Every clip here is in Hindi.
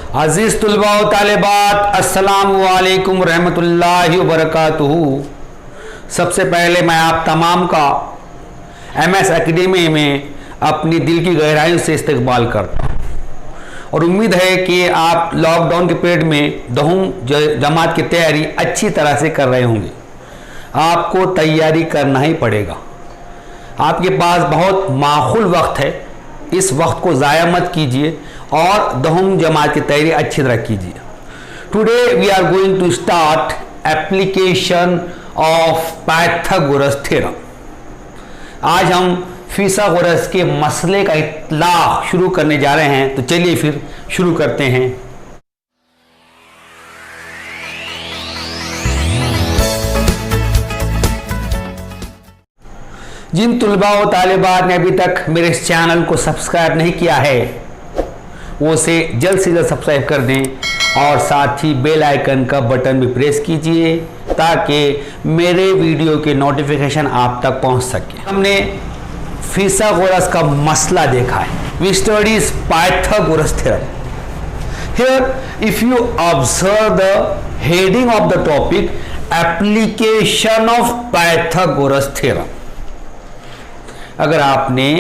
अजीज तुलबा व तालिबात, अस्सलाम वालेकुम रहमतुल्लाहि व बरकातुहू। सबसे पहले मैं आप तमाम का MS एकेडमी में अपनी दिल की गहराइयों से इस्तकबाल करता हूँ और उम्मीद है कि आप लॉकडाउन के पीरियड में दहुम जमात की तैयारी अच्छी तरह से कर रहे होंगे। आपको तैयारी करना ही पड़ेगा। आपके पास बहुत माखूल वक्त है, इस वक्त को ज़ाया मत कीजिए और दहुम जमात की तैयारी अच्छी तरह कीजिए। Today we are going to start application of Pythagoras theorem. आज हम फिसागोरस के मसले का इत्लाक शुरू करने जा रहे हैं, तो चलिए फिर शुरू करते हैं। जिन तुलबा व तालिबात ने अभी तक मेरे इस चैनल को सब्सक्राइब नहीं किया है वो उसे जल्द से जल्द सब्सक्राइब कर दें और साथ ही बेल आइकन का बटन भी प्रेस कीजिए ताकि मेरे वीडियो के नोटिफिकेशन आप तक पहुंच सके। हमने फिसागोरस का मसला देखा है। We studies Pythagoras theorem. Here if you observe the heading of the topic application of Pythagoras theorem, अगर आपने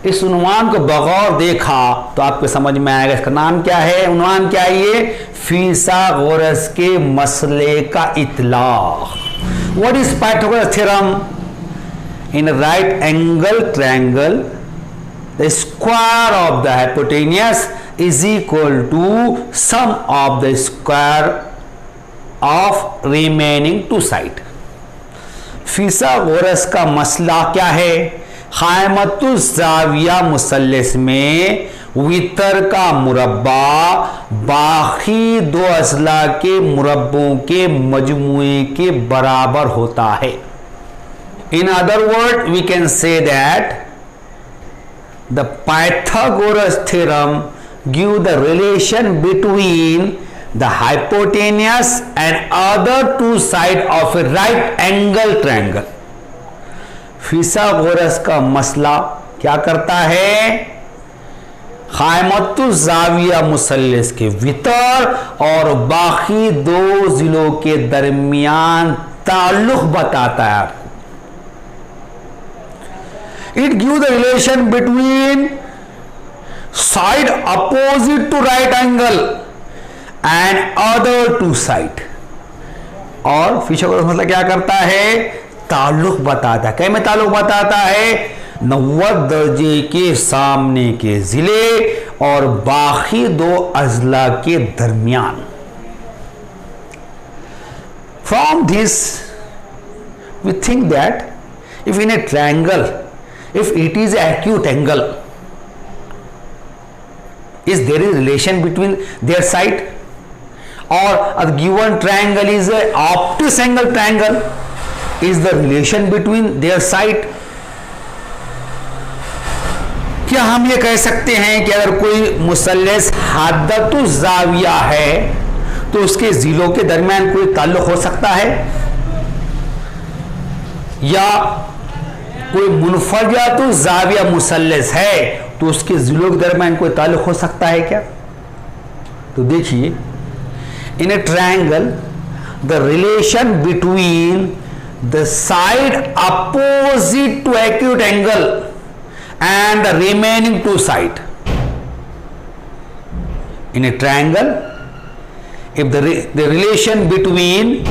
इस उन्वान को बगौर देखा तो आपको समझ में आएगा इसका नाम क्या है। उन्वान क्या है? ये फिसागोरस के मसले का इतलाक। What is Pythagoras theorem? In right angle triangle the square of the hypotenuse is equal to sum of the square of remaining two side. फिसागोरस का मसला क्या है? क़ाइमतुज़ ज़ाविया मुसल्लस में वितर का मुरब्बा बाकी दो अज़ला के मुरब्बों के मजमूए के बराबर होता है। In other word we can say that the Pythagoras theorem give the relation between the hypotenuse and other two side of a right angle triangle। फिसागोरस का मसला क्या करता है? क़ाइमतुज़ ज़ाविया मुसल्लस के वितर और बाकी दो जिलों के दरमियान ताल्लुक़ बताता है आपको। It give the relation between side opposite to right angle and other to side. और फिसागोरस मतलब क्या करता है? ताल्लुक बताता है। कैसे ताल्लुक बताता है? 90 दर्जे के सामने के जिले और बाकी दो अजला के दरमियान। From this we think that if in a triangle if it is acute angle is there is relation between their side, or a given triangle is a obtuse angle triangle, is the relation between their side? क्या हम ये कह सकते हैं कि अगर कोई मुसल्लस हद्दतुज़ ज़ाविया है तो उसके जिलों के दरमियान कोई ताल्लुक हो सकता है? या कोई मुनफरजातुज़ ज़ाविया मुसल्लस है तो उसके जिलों के दरमियान कोई ताल्लुक हो सकता है क्या? तो देखिए, in a triangle the relation between the side opposite to acute angle and the remaining two side. In a triangle if the relation between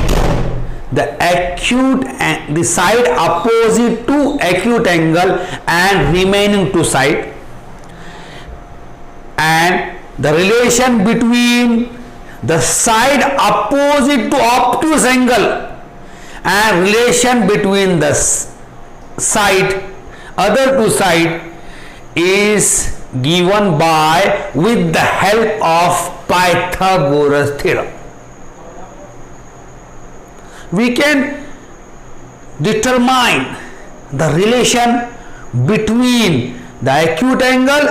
the acute and the side opposite to acute angle and remaining two side, and the relation between the side opposite to obtuse angle and relation between the side other two side is given by with the help of Pythagoras theorem. We can determine the relation between the acute angle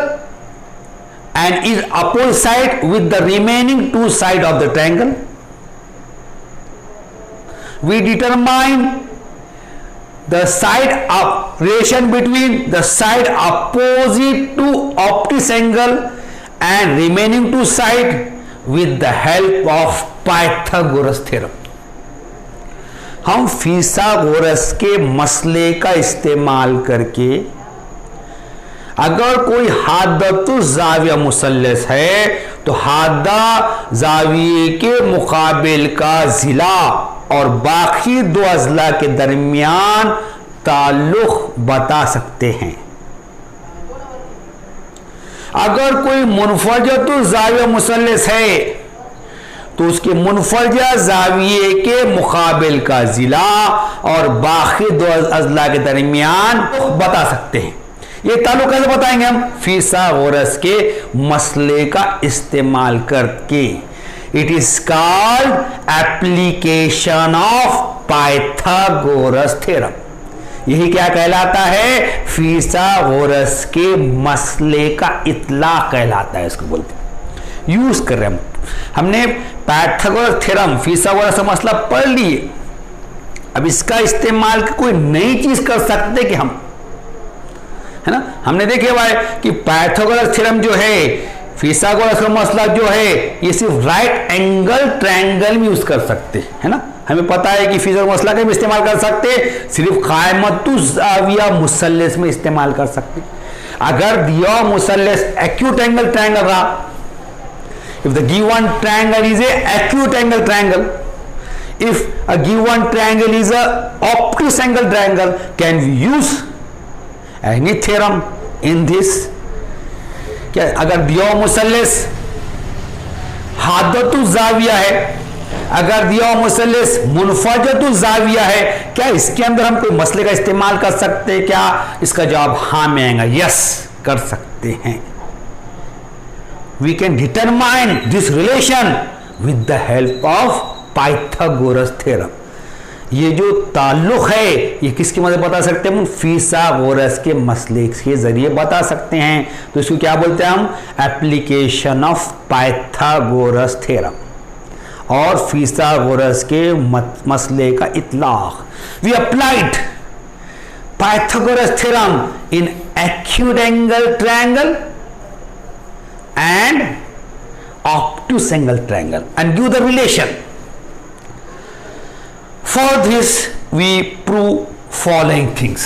and its opposite side with the remaining two sides of the triangle. We determine the side of relation between the side opposite to obtuse angle and remaining two side with the help of Pythagoras theorem। हम फिसागोरस के मसले का इस्तेमाल करके अगर कोई हादतु जाविया मुसल्लस है तो हादा जाविये के मुकाबिल का जिला और बाकी दो अजला के दरमियान ताल्लुक बता सकते हैं। अगर कोई मुनफरजतु जाविया मुसल्लस है तो उसके मुनफरजा जाविये के मुकाबिल का जिला और बाकी दो अजला के दरमियान बता सकते हैं। ये ताल्लुक कैसे बताएंगे हम? फिसागोरस के मसले का इस्तेमाल करके। It is called application of Pythagoras theorem. यही क्या कहलाता है? फिसागोरस के मसले का इतलाक कहलाता है, इसको बोलते हैं। यूज कर रहे हैं हमने पाइथागोरस थ्योरम, फिसागोरस का मसला पढ़ लिए। अब इसका इस्तेमाल कोई नई चीज कर सकते कि हम, है ना? हमने देखे हुआ है कि पाइथागोरस थ्योरम जो है, फिसागोरस का मसला जो है, ये सिर्फ राइट एंगल ट्रायंगल में यूज कर सकते हैं, है ना? हमें पता है कि फिसागोरस मसला का भी इस्तेमाल कर सकते हैं, सिर्फ कायमतु जाविया मुसल्लस में इस्तेमाल कर सकते हैं। अगर दिया मुसल्लस एक्यूट एंगल ट्रायंगल रहा, if the given triangle is a acute angle triangle, if a given triangle is a obtuse angle triangle, can we use any theorem in this? क्या अगर दिया मुसल्लस हादतु जाविया है, अगर दिया मुसल्लस मुनफरजतु जाविया है, क्या इसके अंदर हम कोई मसले का इस्तेमाल कर सकते हैं क्या? इसका जवाब हाँ में आएगा, यस कर सकते हैं। We can determine this relation with the help of Pythagoras theorem। ये जो ताल्लुक है ये किसकी मदद बता सकते हैं हम? फिसागोरस के मसले के जरिए बता सकते हैं। तो इसको क्या बोलते हैं हम? एप्लीकेशन ऑफ पाइथागोरस थ्योरम और फिसागोरस के मसले का इतलाक। We applied Pythagoras theorem in acute angle triangle and obtuse angle triangle and give the relation. For this we prove following things।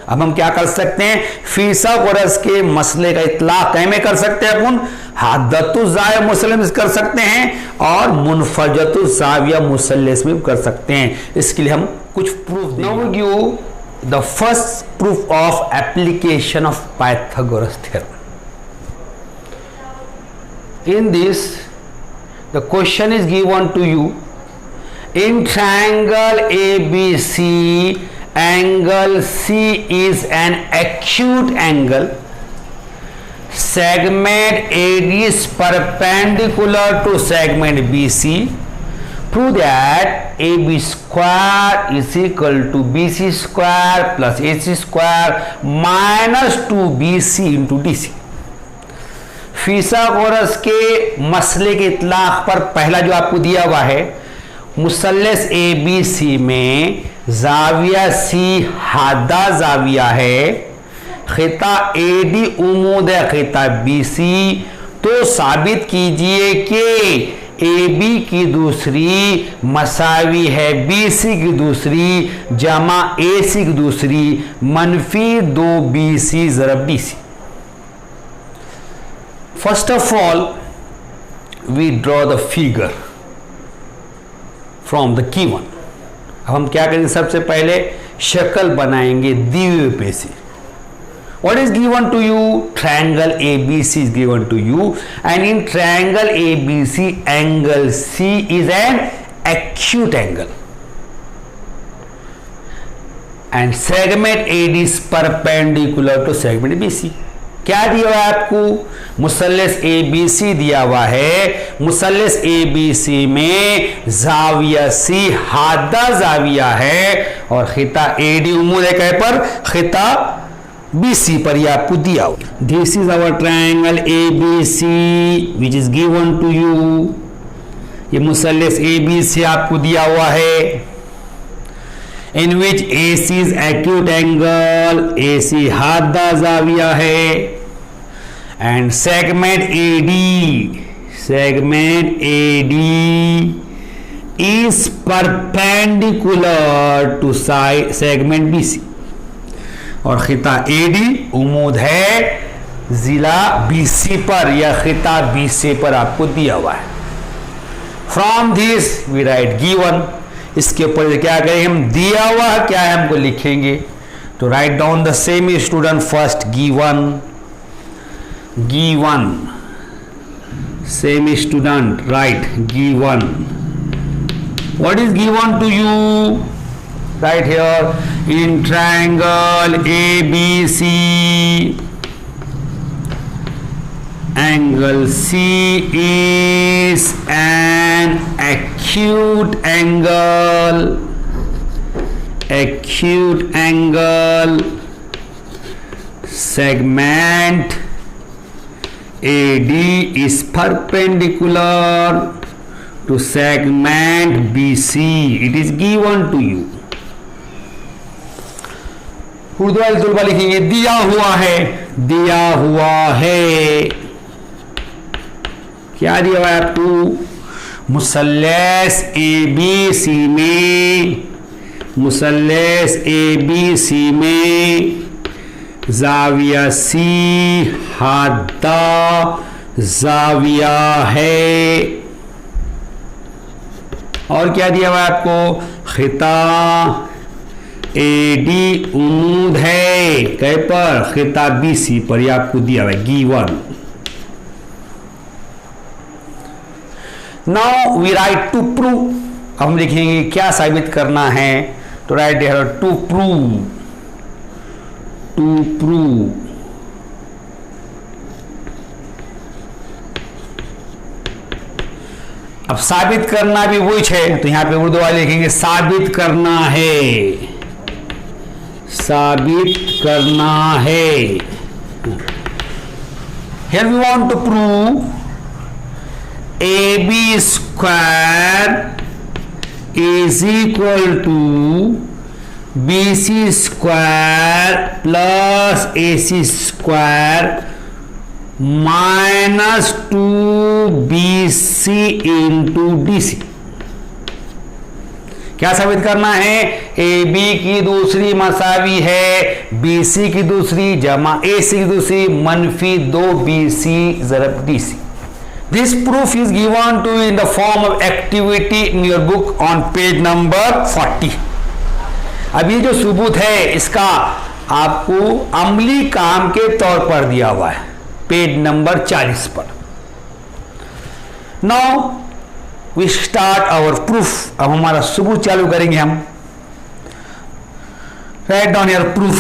अब हम क्या कर सकते हैं? फिसागोरस के मसले का इतलाक कैसे कर सकते हैं? अपन हादतु जाविया मुसल्लस कर सकते हैं और मुनफरजतु जाविया मुसल्लस में कर सकते हैं। इसके लिए हम कुछ प्रूफ देंगे। Now we give the first proof of application of Pythagoras theorem। In this, the question is given to you: in triangle ABC, angle C is an acute angle. Segment AD is perpendicular to segment BC. Prove that AB square is equal to BC square plus AC square minus 2BC into DC। फिसागोरस के मसले के इतलाक पर पहला जो आपको दिया हुआ है, मुसल्लस ABC में जाविया C हादा जाविया है, खिता AD उमूद है खिता BC, तो साबित कीजिए कि AB की दूसरी मसावी है BC की दूसरी जमा AC की दूसरी मनफी 2BC ज़रब DC। First of all, we draw the figure from the given। अब हम क्या करेंगे? सबसे पहले शक्ल बनाएंगे दी हुए पे से। What is given to you? Triangle ABC is given to you, and in triangle ABC, angle C is an acute angle, and segment AD is perpendicular to segment BC। क्या दिया हुआ है आपको? मुसल्लस ABC दिया हुआ है। मुसल्लस ABC में जाविया C हादा जाविया है और खिता AD उमूद है कहीं पर, खिता BC पर ये आपको दिया हुआ। This is our triangle ABC which is given to you. ये मुसल्लस ABC आपको दिया हुआ है। in which AC is acute angle, AC हादा जाविया है, and segment AD segment AD is perpendicular to segment BC, और खिता AD उम्मीद है जिला BC पर या खिता BC पर आपको दिया हुआ है। From this we write given, इसके ऊपर क्या करेंगे हम, दिया हुआ क्या है हमको लिखेंगे, तो write down the same student first given same student write given. What is given to you? Right here in triangle ABC, angle C is an acute angle. Segment AD is perpendicular to segment BC. It is given to you. Urdu वाले तुलबा लिखेंगे दिया हुआ है, क्या दिया हुआ है आपको, मुसल्लस ABC में जाविया सी हादा जाविया है, और क्या दिया हुआ है आपको, खिता AD उम्मीद है कहीं पर, खिता BC पर, ये आपको दिया हुआ है given. Now we write to prove, हम लिखेंगे क्या साबित करना है, तो राइट हियर टू प्रूव। अब साबित करना भी वही है, तो यहां पे उर्दू वाले लिखेंगे साबित करना है। Here we want to prove AB square is equal to BC square plus AC square minus 2BC into DC। क्या साबित करना है, AB की दूसरी मसावी है BC की दूसरी जमा AC की दूसरी मनफी 2BC ज़रब DC। This proof is given to you in the form of activity in your book on page number 40। अब ये जो सबूत है इसका आपको अमली काम के तौर पर दिया हुआ है पेज नंबर 40 पर। Now we start our proof, अब हमारा सबूत चालू करेंगे हम। Write down here proof.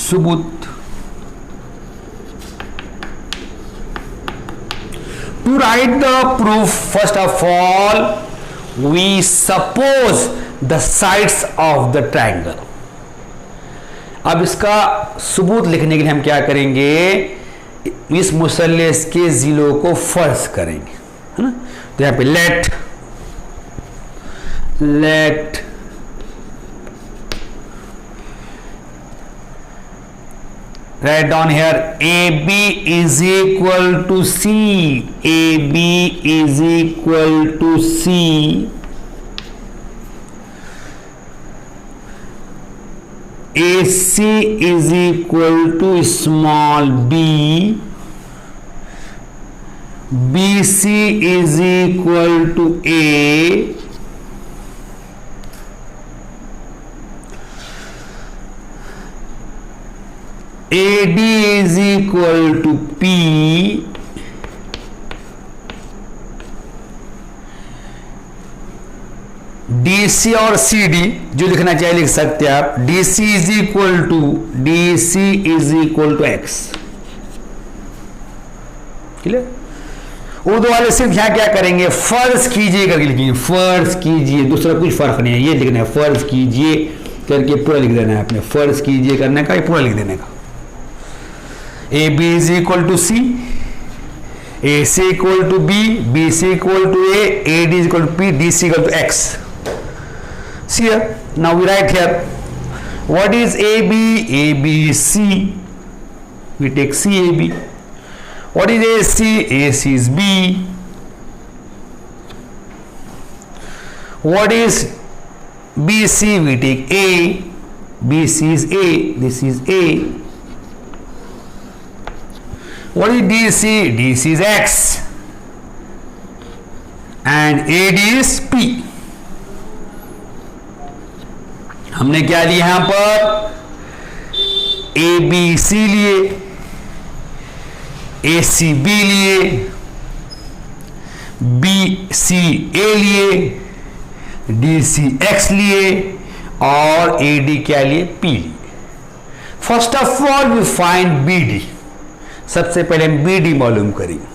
सबूत। To write the proof, first of all we suppose the sides of the triangle। अब इसका सबूत लिखने के लिए हम क्या करेंगे, इस मुसल्लस के जिलों को फर्ज करेंगे, है ना। तो यहां पे late write down here AB is equal to C, AC is equal to small b, BC is equal to A, AD is equal to P, DC और CD जो लिखना चाहिए लिख सकते हैं आप। DC is equal to X। Clear. Urdu वाले सिर्फ यहाँ क्या करेंगे, फर्ज कीजिए करके लिखेंगे, फर्ज कीजिए, दूसरा कुछ फर्क नहीं है, ये लिखना है फर्ज कीजिए करके पूरा लिख देना है आपने, फर्ज कीजिए करने का, ये पूरा लिख देने का। AB is equal to C, AC equal to B, BC equal to A, AD is equal to P, DC equal to X। See here, now we write here, what is AB? AB is C. We take CAB. What is AC? AC is B. What is BC? We take A. BC is A. This is A. What is DC? DC is X. And AD is P. हमने क्या लिया यहां पर? ABC लिए, ACB लिए, BCA लिए, DCX लिए और AD क्या लिए? P लिए. First of all we find BD. सबसे पहले हम BD मालूम करेंगे.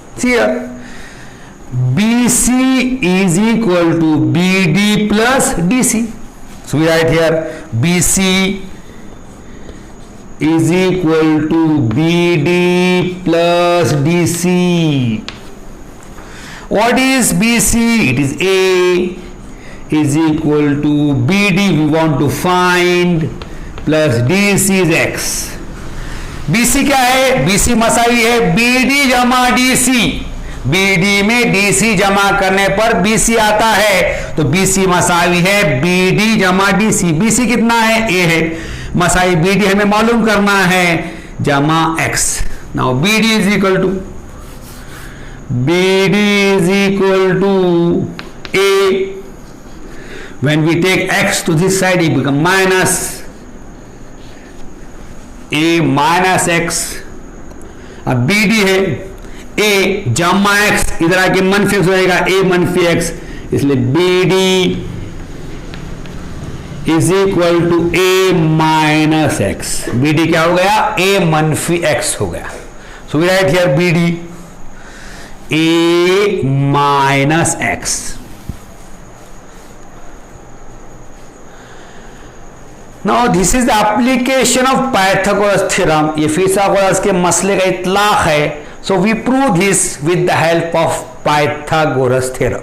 BC is equal to BD plus DC. So we write here BC is equal to BD plus DC. What is BC? It is A is equal to BD we want to find plus DC is X. BC क्या है? BC मसाई है BD जमा DC. BD में DC जमा करने पर BC आता है, तो BC मसाई है BD जमा DC. BC कितना है? A है. मसाई BD हमें मालूम करना है जमा X. Now BD is equal to A. When we take X to this side it become minus A minus X. अब BD है A जमा X, इधर आके मनफी X हो जाएगा, A मनफी X, इसलिए BD is equal to A minus X. BD क्या हो गया? A मनफी X हो गया. So we write here BD A minus X. Now this is the application of Pythagoras theorem. ये फिथागोरस के मसले का इतलाक है. So we prove this with the help of Pythagoras theorem.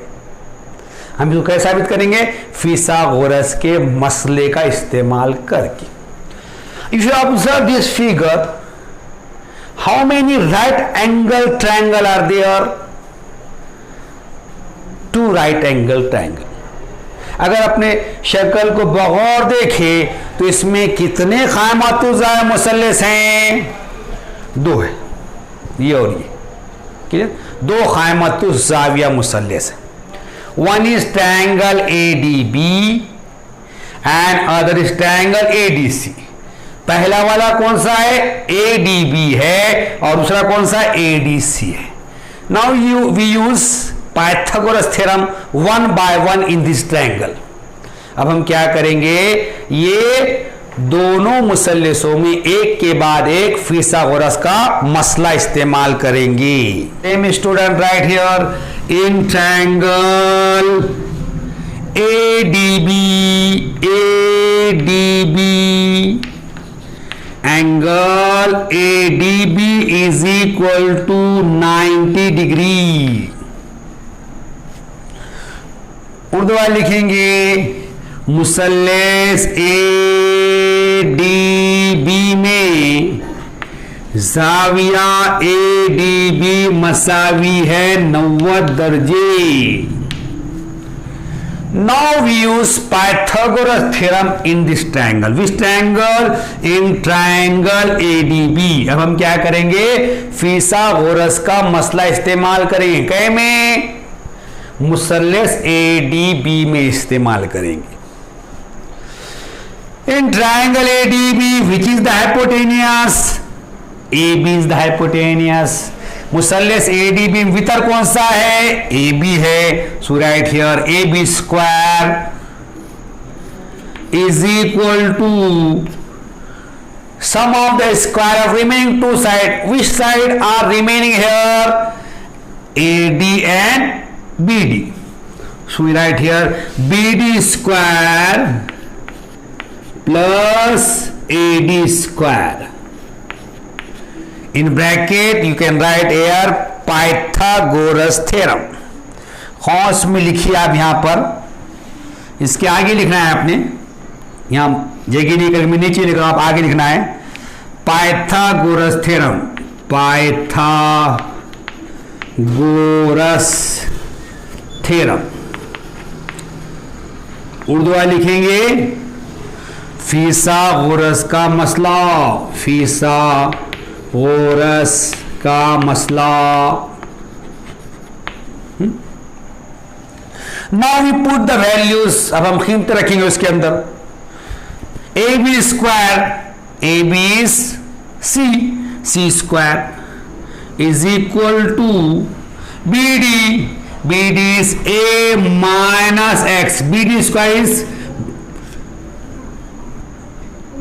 हम इसको कैसे साबित करेंगे? फिथागोरस के मसले का इस्तेमाल करके. If you observe this figure, how many right angle triangle are there? 2 right angle triangle. अगर अपने शक्ल को बगौर देखे तो इसमें कितने क़ाइमतुज़्ज़ाविया मुसल्लस हैं? 2 है, ये और ये. क्लियर? 2 क़ाइमतुज़्ज़ाविया मुसल्लस हैं. One is triangle ADB and other is triangle ADC. पहला वाला कौन सा है? ADB है और दूसरा कौन सा? ADC है. Now we use Pythagoras theorem one by one in this triangle. अब हम क्या करेंगे? ये दोनों मुसल्लसों में एक के बाद एक फिथागोरस का मसला इस्तेमाल करेंगे. Same student right here in triangle ADB angle ADB is equal to 90 degree. Urdu वाले लिखेंगे मुसल्लस ADB में ज़ाविया ADB मसावी है 90 दर्जे. Now we use Pythagoras theorem in this triangle. Which triangle? In triangle ADB. अब हम क्या करेंगे? फिथागोरस का मसला इस्तेमाल करेंगे. कै में? मुसल्लस ADB में इस्तेमाल करेंगे. In triangle ADB, which is the hypotenuse? AB is the hypotenuse. मुसल्लस ADB में वितर कौन सा है? AB है. So right here AB square is equal to sum of the square of remaining 2 sides. Which side are remaining here? AD and BD. So we write here BD square plus AD square. In bracket you can write here Pythagoras theorem. कौस में लिखिए आप यहां पर इसके आगे लिखना है आपने, यहाँ जगह नहीं करके मैं नीचे लिख रहा हूं, आप आगे लिखना है Pythagoras theorem, Pythagoras theorem. Urdu वाले लिखेंगे फिसागोरस का मसला, फिसागोरस का मसला। Now we put the values, अब हम कीमतें रखेंगे उसके अंदर। A B square, A B is C, C square is equal to B D, B D is A minus X, B D square is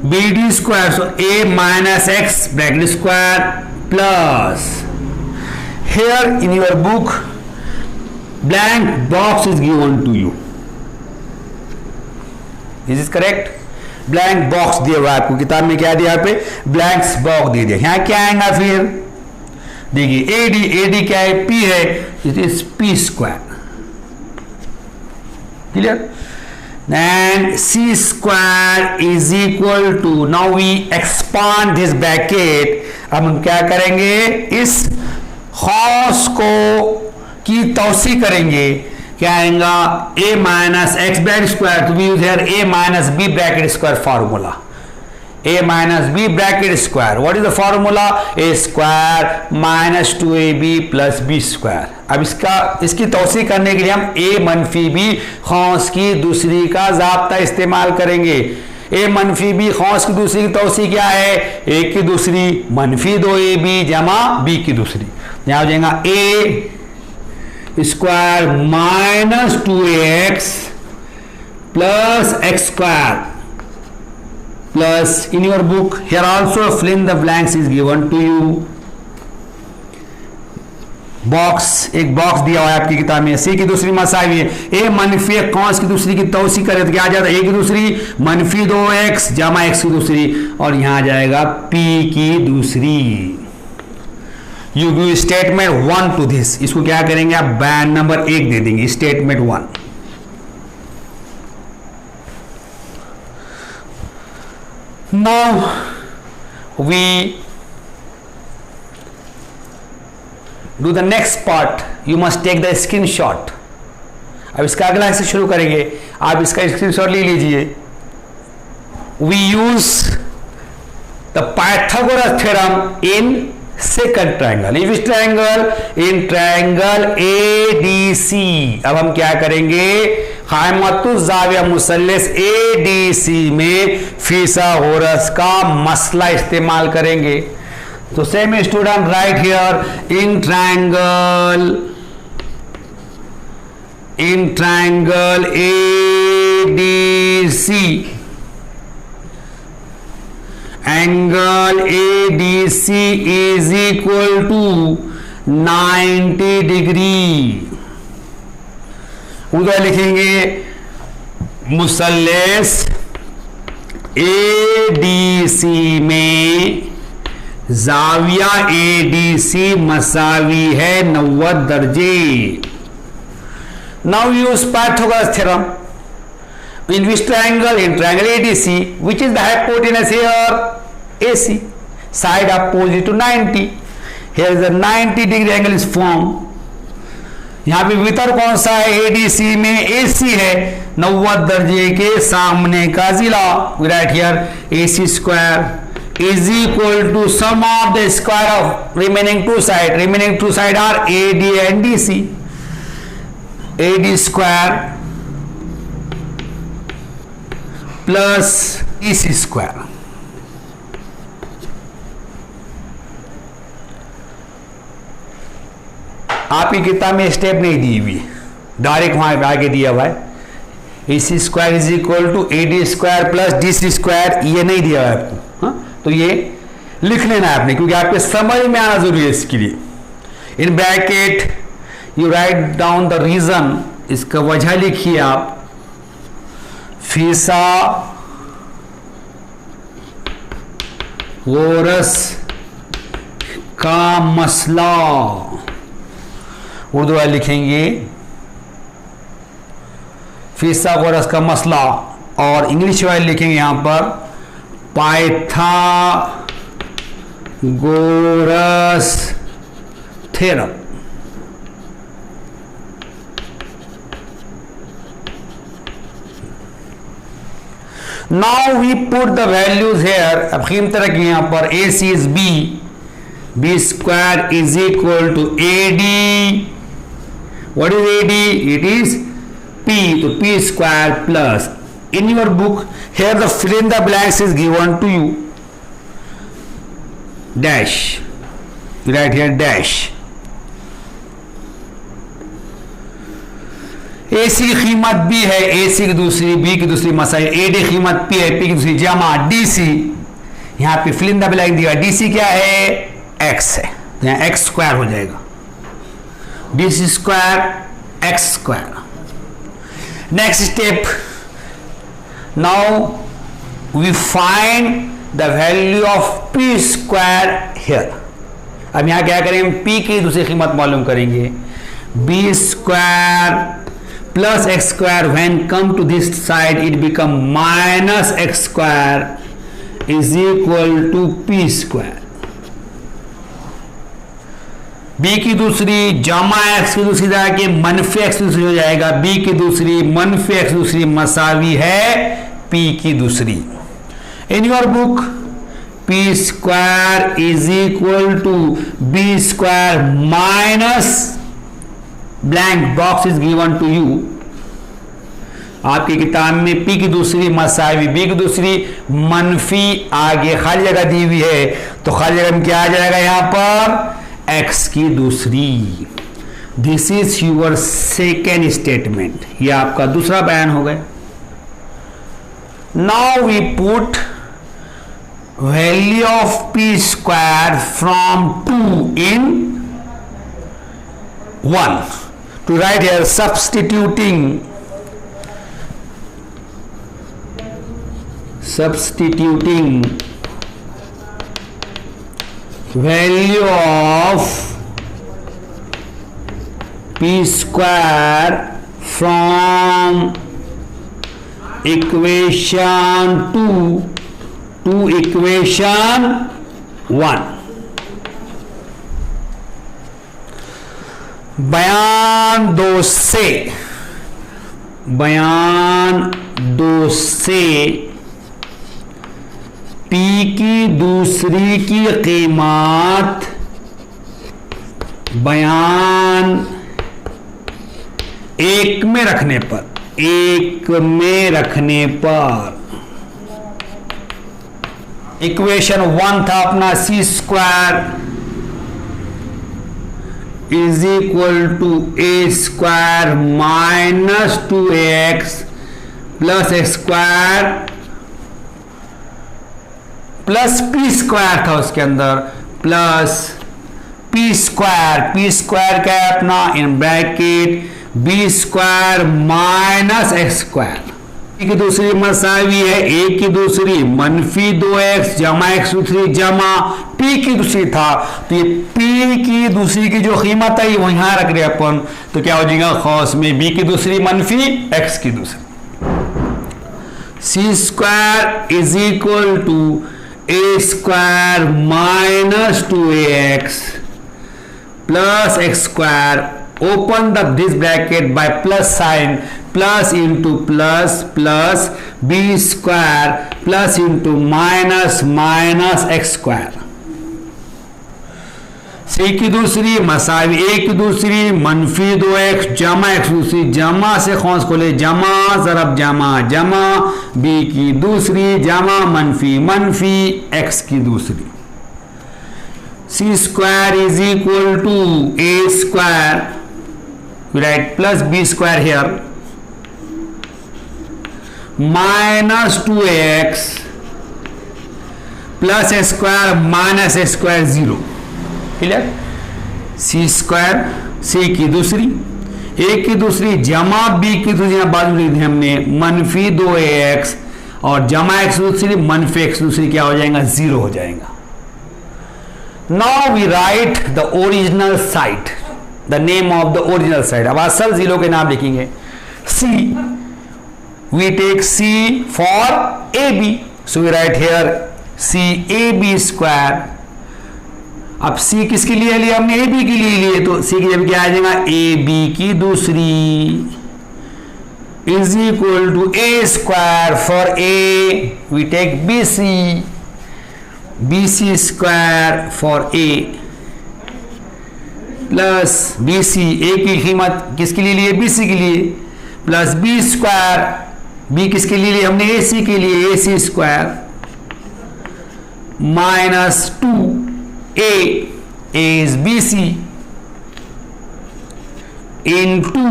B D square, so A minus x bracket square plus, here in your book blank box is given to you, is this correct? Blank box दिया हुआ आपको, किताब में क्या दिया यहाँ पे ब्लैंक्स बॉक्स दे दिया। यहाँ क्या आएगा फिर देखिए एडी, एडी क्या है पी है, it is P square, clear. And C square is equal to, now we expand this bracket, अब हम क्या करेंगे इस खौस को की तौसी करेंगे, क्या आएगा a minus x bracket square, तो we use here a minus b bracket square formula, a minus b bracket square, what is the formula, a square minus 2ab plus b square. अब इसकी तौसी करने के लिए हम a मनफी बी खौस की दूसरी का जाब्ता इस्तेमाल करेंगे। a मनफी बी खौस की दूसरी की तौसी क्या है, a की दूसरी मनफी 2ab जमा b की दूसरी, यहां हो जाएगा a square minus 2ax plus x square plus, in your book here also fill in the blanks is given to you, box, एक बॉक्स दिया हुआ है आपकी किताब में। सी की दूसरी मसावी है, ए मनफी कौस की दूसरी की तौसी करें तो क्या आ जाता है, ए की दूसरी मनफी 2x जमा एक्स की दूसरी, और यहां आ जाएगा पी की दूसरी। You give statement 1 to this, इसको क्या करेंगे आप बैन नंबर 1 दे देंगे, statement 1। Now we do the next part, you must take the screenshot. अब इसका अगला हिस्सा शुरू करेंगे, आप इसका स्क्रीनशॉट ले लीजिए। We use the Pythagoras theorem in second triangle, in which triangle, in triangle ADC। अब हम क्या करेंगे, क़ाइमतुज़्ज़ाविया मुसल्लस ADC में फिसागोरस का मसला इस्तेमाल करेंगे। तो same student right here in triangle ADC, angle ADC is equal to 90 degree. उधर लिखेंगे मुसल्लस ADC में जाविया ADC मसावी है 90 दर्जे। Now use Pythagoras theorem in which triangle, in triangle ADC, which is the hypotenuse here AC, side opposite to 90, here is the 90 degree angle is formed। यहां पे वितर कौन सा है, ADC में AC है 90 दर्जे के सामने का जिला। we write here AC square is equal to sum of the square of remaining two side are AD and DC, AD square plus DC square. आपकी किताब में स्टेप नहीं दी हुई, डायरेक्ट वहां आगे दिया हुआ है AC square is equal to AD square plus DC square, ये नहीं दिया हुआ है आपको। हाँ, तो ये लिख लेना है आपने, क्योंकि आपके समझ में आना जरूरी है इसके लिए। In bracket you write down the reason, इसका वजह लिखिए आप, फिसागोरस का मसला, उर्दू वाले लिखेंगे फिसागोरस का मसला, और इंग्लिश वाले लिखेंगे यहां पर Pythagoras theorem. Now we put the values here. अब कीमत रखिए यहाँ पर AC is B, B square is equal to AD. What is AD? It is P, तो P square plus. In your book, here the fill in the blanks is given to you. Dash. Right here dash. AC की कीमत B है, AC की दूसरी, B की दूसरी मसाइल, AD कीमत P है, P की दूसरी जमा DC। यहाँ पे फिल इन द ब्लैंक दिया, DC क्या है? X है, तो यहाँ X स्क्वायर हो जाएगा, DC square X square. Next step, now we find the value of P square here. अब यहाँ क्या करेंगे? P की दूसरी कीमत मालूम करेंगे, B square plus x square, when come to this side it become minus x square is equal to P square। B की दूसरी जमा x की दूसरी जाके मनफी x की दूसरी हो जाएगा, B की दूसरी मनफी x दूसरी मसावी है P की दूसरी। In your book P square is equal to B square minus blank box is given to you. आपकी किताब में P की दूसरी मसावी, B की दूसरी मनफी, आगे खाली जगह दी हुई है, तो खाली जगह में क्या आ जाएगा? यहां पर X की दूसरी। This is your second statement, ये आपका दूसरा बयान हो गया। Now we put value of P square from 2 in 1 to write here, substituting value of P square from equation 2 to equation 1। बयान दो से P की दूसरी की कीमत बयान एक में रखने पर इक्वेशन 1 था अपना C square is equal to A square minus 2AX plus X square plus P square था उसके अंदर, प्लस P स्क्वायर क्या है अपना? In bracket B square minus X square. की दूसरी मसावी है A की दूसरी मनफी 2x जमा x दूसरी जमा P की दूसरी था, तो ये P की दूसरी की जो कीमत है वो यहां रख रहे अपन, तो क्या हो जाएगा? खौस में B की दूसरी मनफी x की दूसरी। C square is equal to A square minus 2AX plus X square, open this bracket by plus sign, plus into plus plus B square plus into minus minus X square। C की दूसरी मसावी A की दूसरी मनफी 2x जमा x दूसरी, जमा से खौस खोले जमा ज़रब जमा जमा B की दूसरी जमा मनफी मनफी x की दूसरी। C square is equal to A square, we write plus B square here minus 2x plus x square minus x square 0। Clear? C square C की दूसरी, A की दूसरी जमा B की दूसरी, बाजू लिख दी हमने मनफी 2AX और जमा x दूसरी मनफी x दूसरी, क्या हो जाएगा? 0 हो जाएगा। Now we write the original side, the name of the original side. अब असल जिलों के नाम लिखेंगे। C we take C for AB. So we write here CAB square. अब C किसके लिए लिया हमने? AB के लिए लिए, तो C की जगह क्या आ जाएगा? AB की दूसरी is equal to A square. For A we take BC square for A plus BC, A की कीमत किसके लिए लिए? BC के लिए, प्लस B स्क्वायर, B किसके लिए लिए हमने? AC के लिए, AC square minus 2A is BC into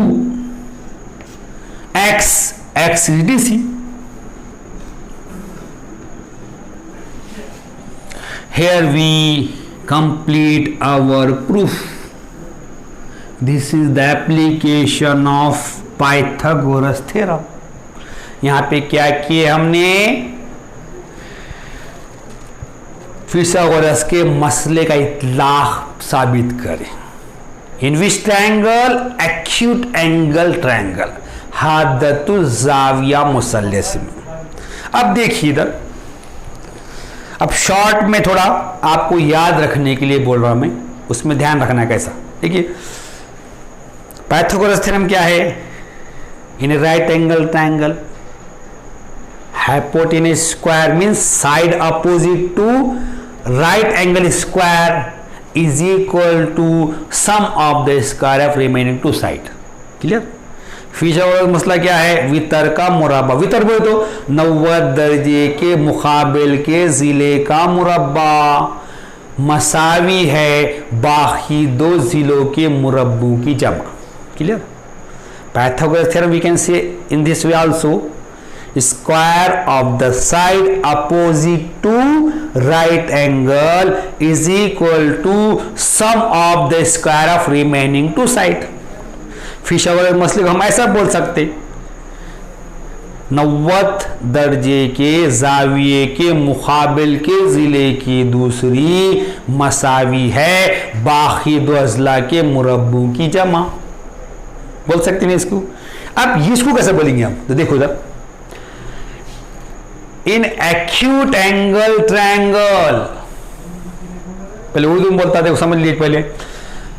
X is DC. Here we complete our proof. This is the application of Pythagoras theorem. यहां पे क्या किए हमने? फिथागोरस के मसले का इतलाक साबित करें. इन which triangle? Acute angle triangle, हादतु जाविया मुसल्लस में. अब देखिए इधर, अब शॉर्ट में थोड़ा आपको याद रखने के लिए बोल रहा हूं मैं, उसमें ध्यान रखना है कैसा. देखिए पाइथागोरस थ्योरम क्या है? इन right angle triangle hypotenuse square means side opposite to right angle square is equal to sum of the square of remaining two side. Clear? फिथागोरस मसला क्या है? वितर का मुरब्बा. वितर बोले तो 90 दर्जे के मुकाबिल के जिले का मुरब्बा मसावी है बाकी दो जिलों के मुरब्बों की जमा. Clear? Pythagoras theorem we can say in this way also, square of the side opposite to right angle is equal to sum of the square of remaining two side. फिथागोरस मसले को हम ऐसा बोल सकते, 90 दर्जे के जाविये के मुकाबिल के जिले की दूसरी मसावी है बाकी दो अजला के मुरब्बों की जमा. बोल सकते हैं इसको. अब इसको कैसे बोलेंगे हम? तो देखो इधर, इन एक्यूट एंगल ट्रायंगल, पहले उर्दू में बोलता देखो, समझ लीजिए पहले.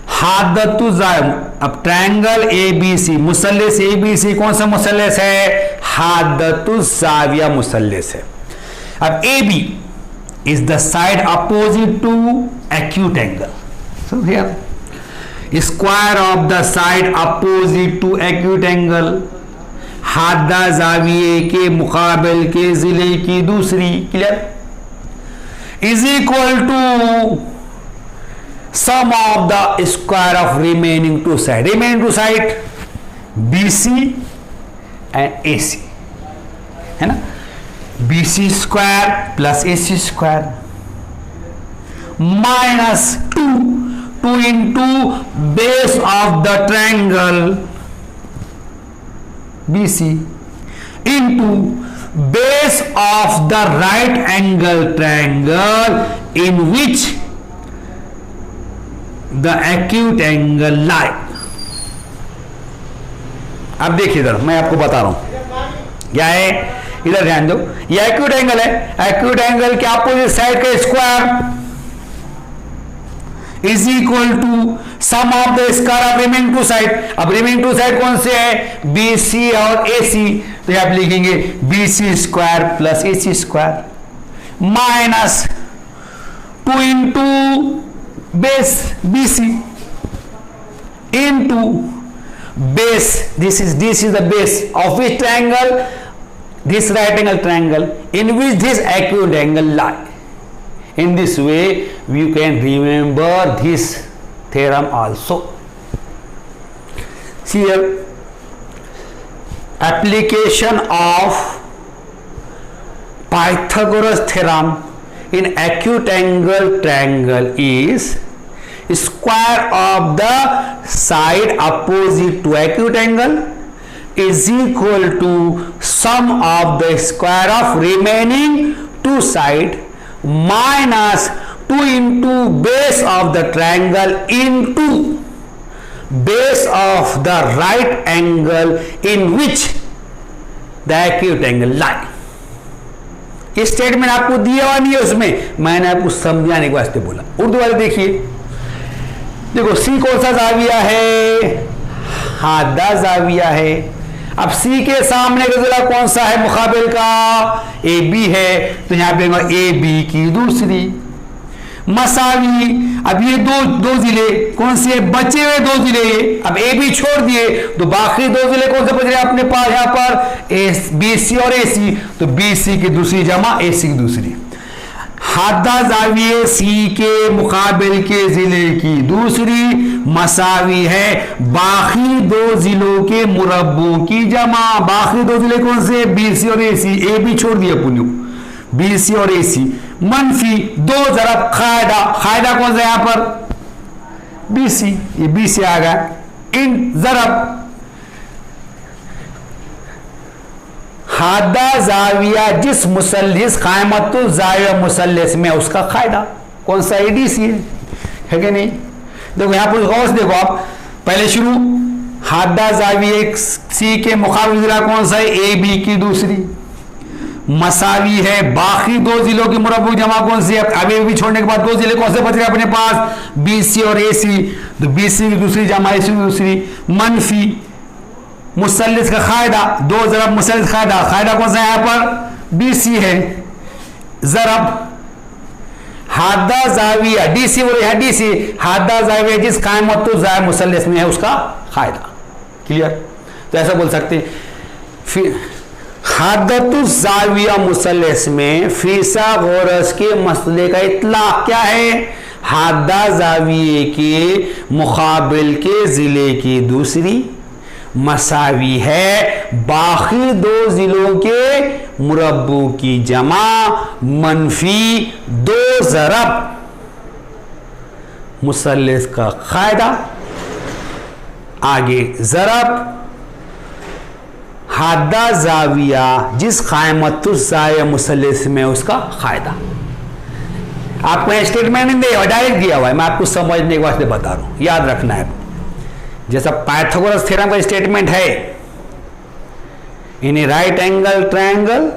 हादतु जाम, अब ट्रायंगल ABC, मुसल्लस ABC कौन सा मुसल्लस है? हादतु जाविया मुसल्लस है. अब AB is the side opposite to acute angle. So here square of the side opposite to acute angle, हादा जाविये के मुकाबिल के जिले की दूसरी. Clear? Is equal to sum of the square of remaining two side. Remaining two side BC and AC है ना. BC square plus AC square minus 2 into base of the triangle BC into base of the right angle triangle in which the acute angle lie. अब देखिए इधर मैं आपको बता रहा हूं क्या है. इधर ध्यान दो, ये एक्यूट एंगल है. एक्यूट एंगल के अपोजिट साइड का square is equal to sum of the square of remaining two side. अब रिमेनिंग टू साइड कौन से है? BC और AC. तो आप लिखेंगे BC square plus AC square minus 2 into base BC into base, this is the base of which triangle? This right angle triangle in which this acute angle lie. In this way you can remember this theorem also. See here, application of Pythagoras theorem in acute angle triangle is square of the side opposite to acute angle is equal to sum of the square of remaining two side minus 2 into base of the triangle into base of the right angle in which the acute angle lie. ये स्टेटमेंट आपको दिया हुआ नहीं है, उसमें मैंने आपको समझाने के वास्ते बोला। उर्दू वाले देखिए, देखो सी कौन सा जाविया है, हादा जाविया है। अब सी के सामने का जिला कौन सा है मुकाबिल का, ए बी है, तो यहां पे ए बी की दूसरी मसावी। अब ये दो जिले कौन से बचे हुए, दो जिले ये, अब ए बी छोड़ दिए तो बाकी दो जिले कौन से बच रहे अपने पास यहां पर, बी सी और ए सी, तो बी सी की दूसरी जमा ए सी की दूसरी। हादा जाविये सी के मुकाबिल के जिले की दूसरी मसावी है बाकी दो जिलों के मुरब्बों की जमा। बाकी दो जिले कौन से, बी सी और ए सी, ए बी छोड़ दिया पुण्य, बी सी और ए सी। मनफी दो जरब खायदा, खायदा कौन सा यहां पर, बी सी, ये बी सी आ गया। इन जरब हादा जाविया जिस मुसल्लिस कायमतुल जाविया मुसल्लिस में उसका कायदा कौन सा, एडीसी है कि नहीं। देखो यहां पर गौर से देखो आप, पहले शुरू हादा जाविया सी के मुकाबिल जिला कौन सा है, ए बी की दूसरी मसावी है बाकी दो जिलों की मुरब्बू जमा कौन सी है, अब ए बी छोड़ने के बाद दो जिले कौन से बच रहे अपने पास, बी सी और ए सी, तो बी सी की दूसरी जमा ए सी की दूसरी। मनफी मुसल्लिस का कायदा, दो जरब मुसल्लिस कायदा, कायदा कौन सा यहां पर, बी सी है। जरब हादा जाविया डी सी बोले, डी सी हादा जाविया जिस कायमतुल जाविया मुसल्लिस में है उसका कायदा। क्लियर, तो ऐसा बोल सकते हैं। फिर हादतुल जाविया मुसल्लिस में फीसा गोरस के मसले का इतलाक क्या है, हादा जाविये के मुकाबिल के जिले की दूसरी मसावी है बाकी दो जिलों के मुरब्बू की जमा मनफी दो जरब मुसल्लिस का कायदा। आगे जरब हादा जाविया जिस कायमतुल जाविया मुसल्लिस में उसका कायदा। आपको स्टेटमेंट नहीं दिया, डायरेक्ट दिया हुआ है, मैं आपको समझने के वास्ते बता रहा हूं, याद रखना है। जैसा पाइथागोरस थ्योरम का स्टेटमेंट है, in a right angle triangle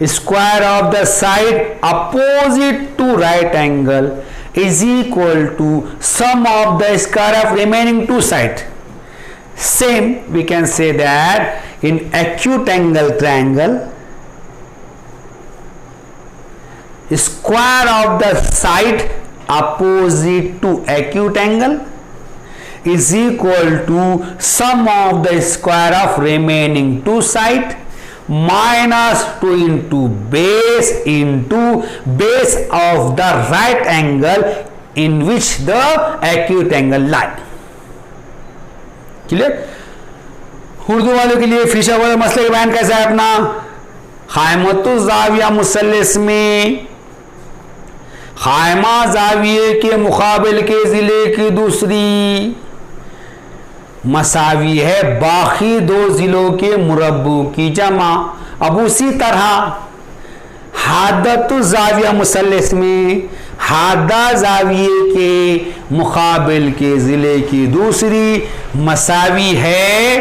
square of the side opposite to right angle is equal to sum of the square of remaining two side. Same we can say that in acute angle triangle square of the side opposite to acute angle is equal to sum of the square of remaining two side minus 2 into base of the right angle in which the acute angle lie। Clear. Urdu वालों के लिए फिशा वाले मसले का बयान कैसा है अपना, कायमतुल जाविया मुसल्लिस में कायमा जाविये के मुकाबिल के जिले की दूसरी मसावी है बाकी दो जिलों के मुरब्बू की जमा। अब उसी तरह हादतुल जाविया मुसल्लिस में हादा जाविये के मुकाबिल के जिले की दूसरी मसावी है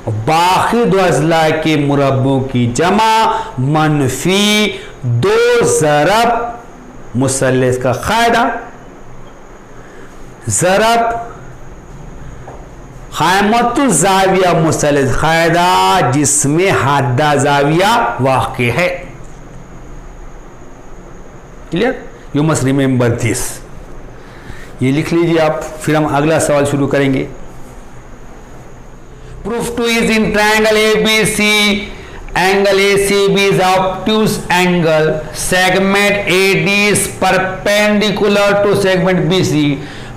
बाकी दो अजला के मुरब्बों की जमा मनफी दो जरब मुसल्लिस का कायदा। जरब कायमतुल जाविया मुसल्लिस कायदा जिसमें हादा जाविया वाक़े है। Clear, you must remember this, ये लिख लीजिए आप, फिर हम अगला सवाल शुरू करेंगे। Proof 2 is in triangle ABC, angle ACB is obtuse angle, segment AD is perpendicular to segment BC.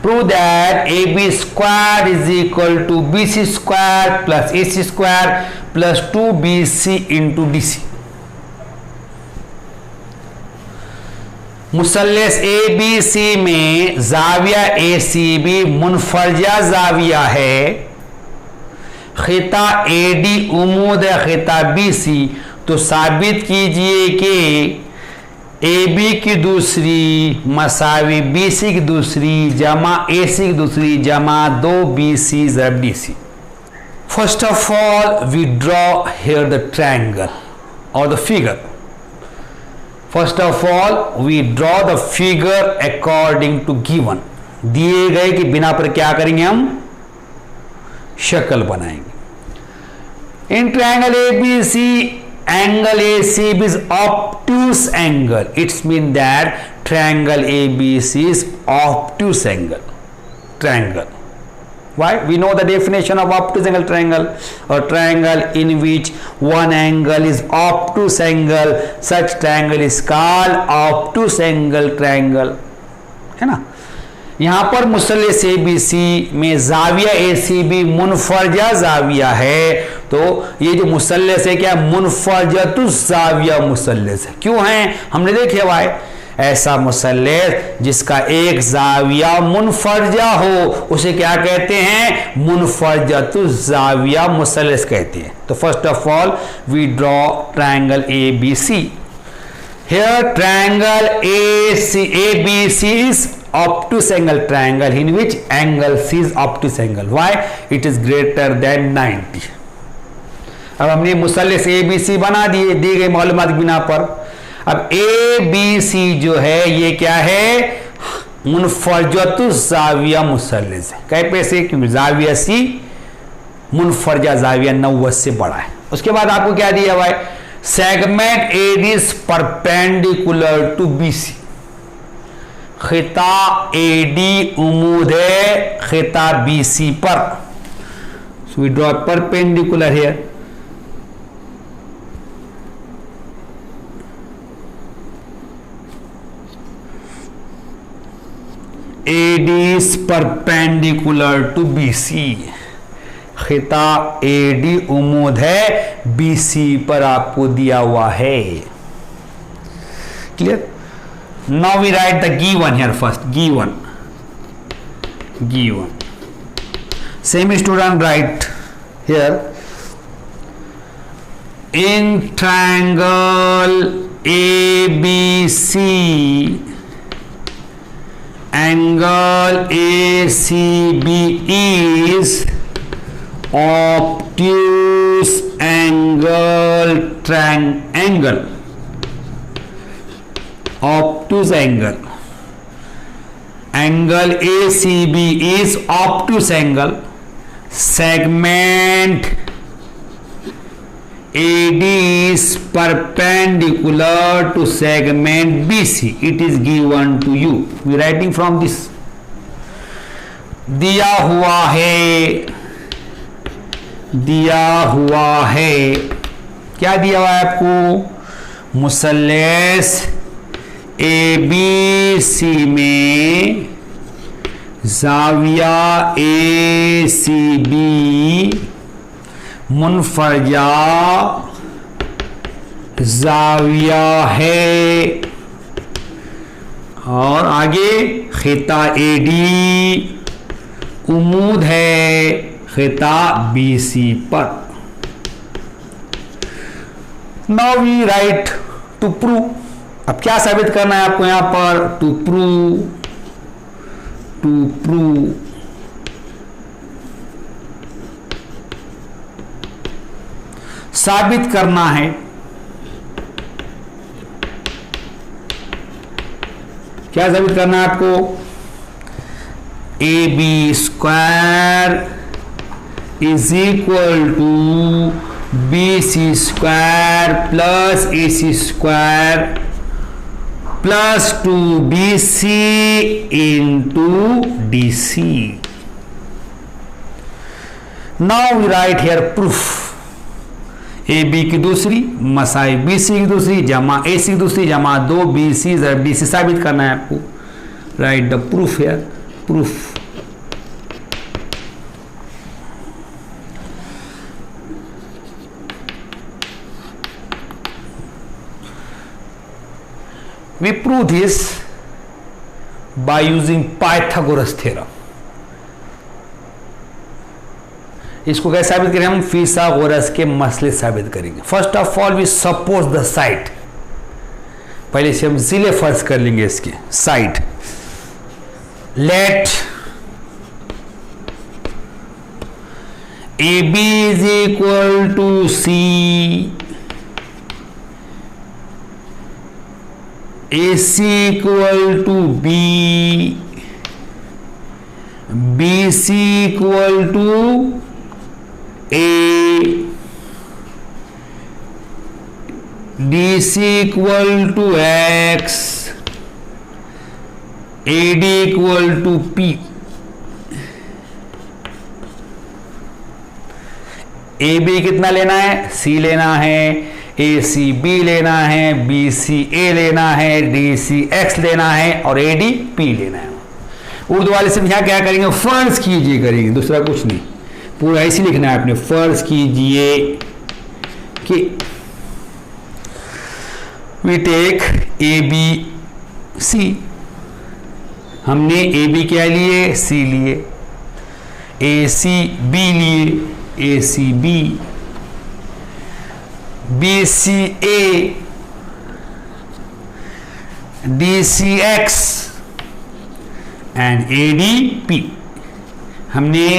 Prove that AB square is equal to BC square plus AC square plus 2BC into DC। मुसल्लिस ABC में जाविया ACB मुनफरजा जाविया है, खिता AD उमूद है खिता BC, तो साबित कीजिए कि AB की दूसरी मसावी BC की दूसरी जमा AC की दूसरी जमा 2BC ज़रब DC। First of all, we draw here the triangle or the figure. First of all, we draw the figure according to given. दिए गए कि बिना पर क्या करेंगे, हम शक्ल बनाएंगे. In triangle ABC, angle AC is obtuse angle. It's mean that triangle ABC is obtuse angle. Triangle. Why? We know the definition of obtuse angle triangle. A triangle in which one angle is obtuse angle. Such triangle is called obtuse angle triangle. है ना. यहाँ पर मुसल्लस ABC में जाविया ACB मुनफरजा जाविया है. तो ये जो मुसल्लस है क्या, मुनफरजतुस जाविया मुसल्लस है. क्यों है, हमने देखे भाई, ऐसा मुसल्लस जिसका एक जाविया मुनफरजा हो उसे क्या कहते हैं, मुनफरजतुस जाविया मुसल्लस कहते हैं. तो first of all we draw triangle ABC. Here triangle ABC is obtuse angle triangle in which angle C is obtuse angle. Why? It is greater than 90. अब हमने मुसल्लस ABC बना दिए दी गई मालूमात की बिना पर. अब ABC जो है ये क्या है, मुनफरजतुस जाविया मुसल्लस है. कई पैसे, क्योंकि जाविया C मुनफरजा जाविया 90 से बड़ा है. उसके बाद आपको क्या दिया भाई, segment AD is perpendicular to BC. खिता AD उमूद है खिता BC पर. So we draw perpendicular here. AD is perpendicular to BC. खिता AD उमूद है BC पर आपको दिया हुआ है. Clear. Now we write the given here first. Given. Same student write here. In triangle ABC, angle ACB is obtuse angle triangle. Obtuse angle. Angle ACB is obtuse angle. Segment AD is perpendicular to segment BC. It is given to you. We writing from this. दिया हुआ है. क्या दिया हुआ है आपको, मुसल्लस ABC में जाविया ACB मुनफरजा जाविया है. और आगे खिता AD उमूद है खिता BC पर. Now we write to prove. अब क्या साबित करना है आपको यहां पर, टू प्रूव साबित करना है. क्या साबित करना है आपको, AB square is equal to BC square plus AC square plus 2BC into DC. Now we write here proof. AB की दूसरी मसाई BC की दूसरी जमा AC की दूसरी जमा 2BC जब DC साबित करना है आपको. Write the proof here. Proof. We prove this by using Pythagoras theorem. इसको कैसे साबित करें हम, फिथागोरस के मसले साबित करेंगे. First of all we suppose the side. पहले से हम जिले फर्ज कर लेंगे इसके side. Let AB is equal to C, AC equal to B, BC equal to A, DC equal to X, AD equal to P. AB कितना लेना है? C लेना है, AC B लेना है, BC A लेना है, DC X लेना है और AD P लेना है। उर्दू वाले से यहाँ क्या करेंगे? फर्ज कीजिए करेंगे, दूसरा कुछ नहीं, पूरा ऐसे लिखना है आपने। फर्ज कीजिए कि वी टेक ABC, हमने AB क्या लिए? C लिए, AC B लिए, ACB, BCA, DCX and ADP। हमने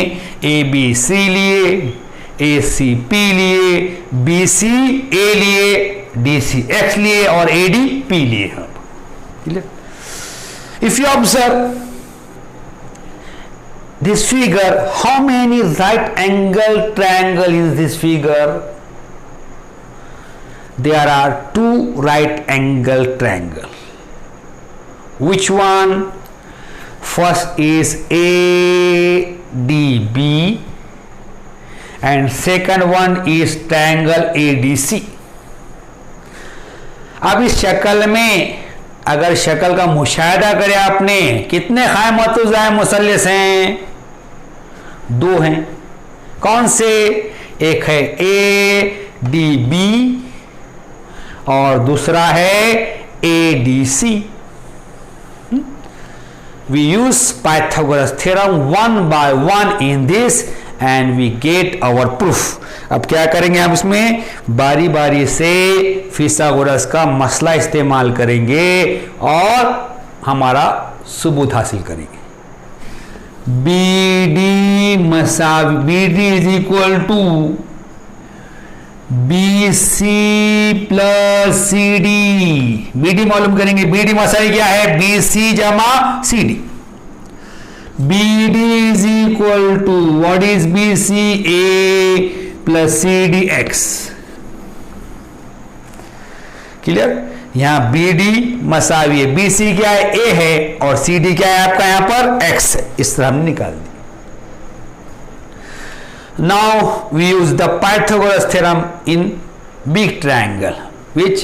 ABC लिए, ACP लिए, BCA लिए, DCX लिए और ADP लिए। हम if you observe this figure, how many right angle triangle is this figure? There are two right angle triangle. Which one? First is ADB and second one is triangle ADC. अब इस शक्ल में अगर शक्ल का मुशाहिदा करें आपने, कितने खाए मतुज़ाए मुसल्लिस हैं? दो हैं। कौन से? एक है ADB और दूसरा है ADC। We use Pythagoras theorem one by one in this and we get our proof. अब क्या करेंगे हम इसमें? बारी बारी से फिसागोरस का मसला इस्तेमाल करेंगे और हमारा सबूत हासिल करेंगे। BD मसावी, BD is equal to BC plus CD। BD मालूम करेंगे, BD मसावी क्या है? BC जमा CD। BD is equal to what is BC? A plus CDX। Clear? यहां BD मसावी है, BC क्या है? A है और CD क्या है आपका यहां पर? X है। इस तरह हमने निकाल दी। Now we use the Pythagoras theorem in big triangle which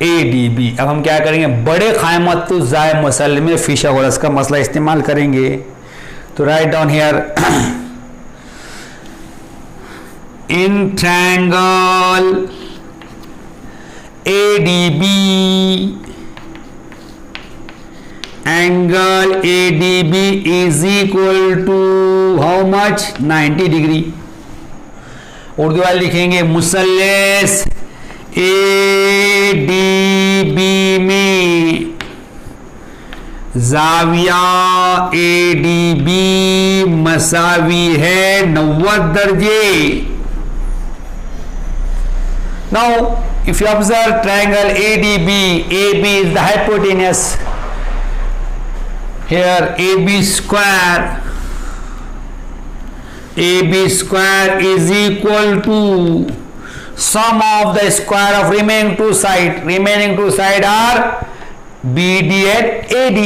ADB। अब हम क्या करेंगे? बड़े क़ायमतुज़्ज़ाए मुसल्लम में फिसागोरस का मसला इस्तेमाल करेंगे। तो write down here in triangle ADB, angle ADB is equal to how much? 90 degree. Urdu वाले लिखेंगे मुसल्लिस ADB में जाविया ADB मसावी है 90 दर्जे। Now if you observe triangle ADB, AB is the hypotenuse. Here AB square is equal to sum of the square of remaining two sides. Remaining two sides are BD and AD.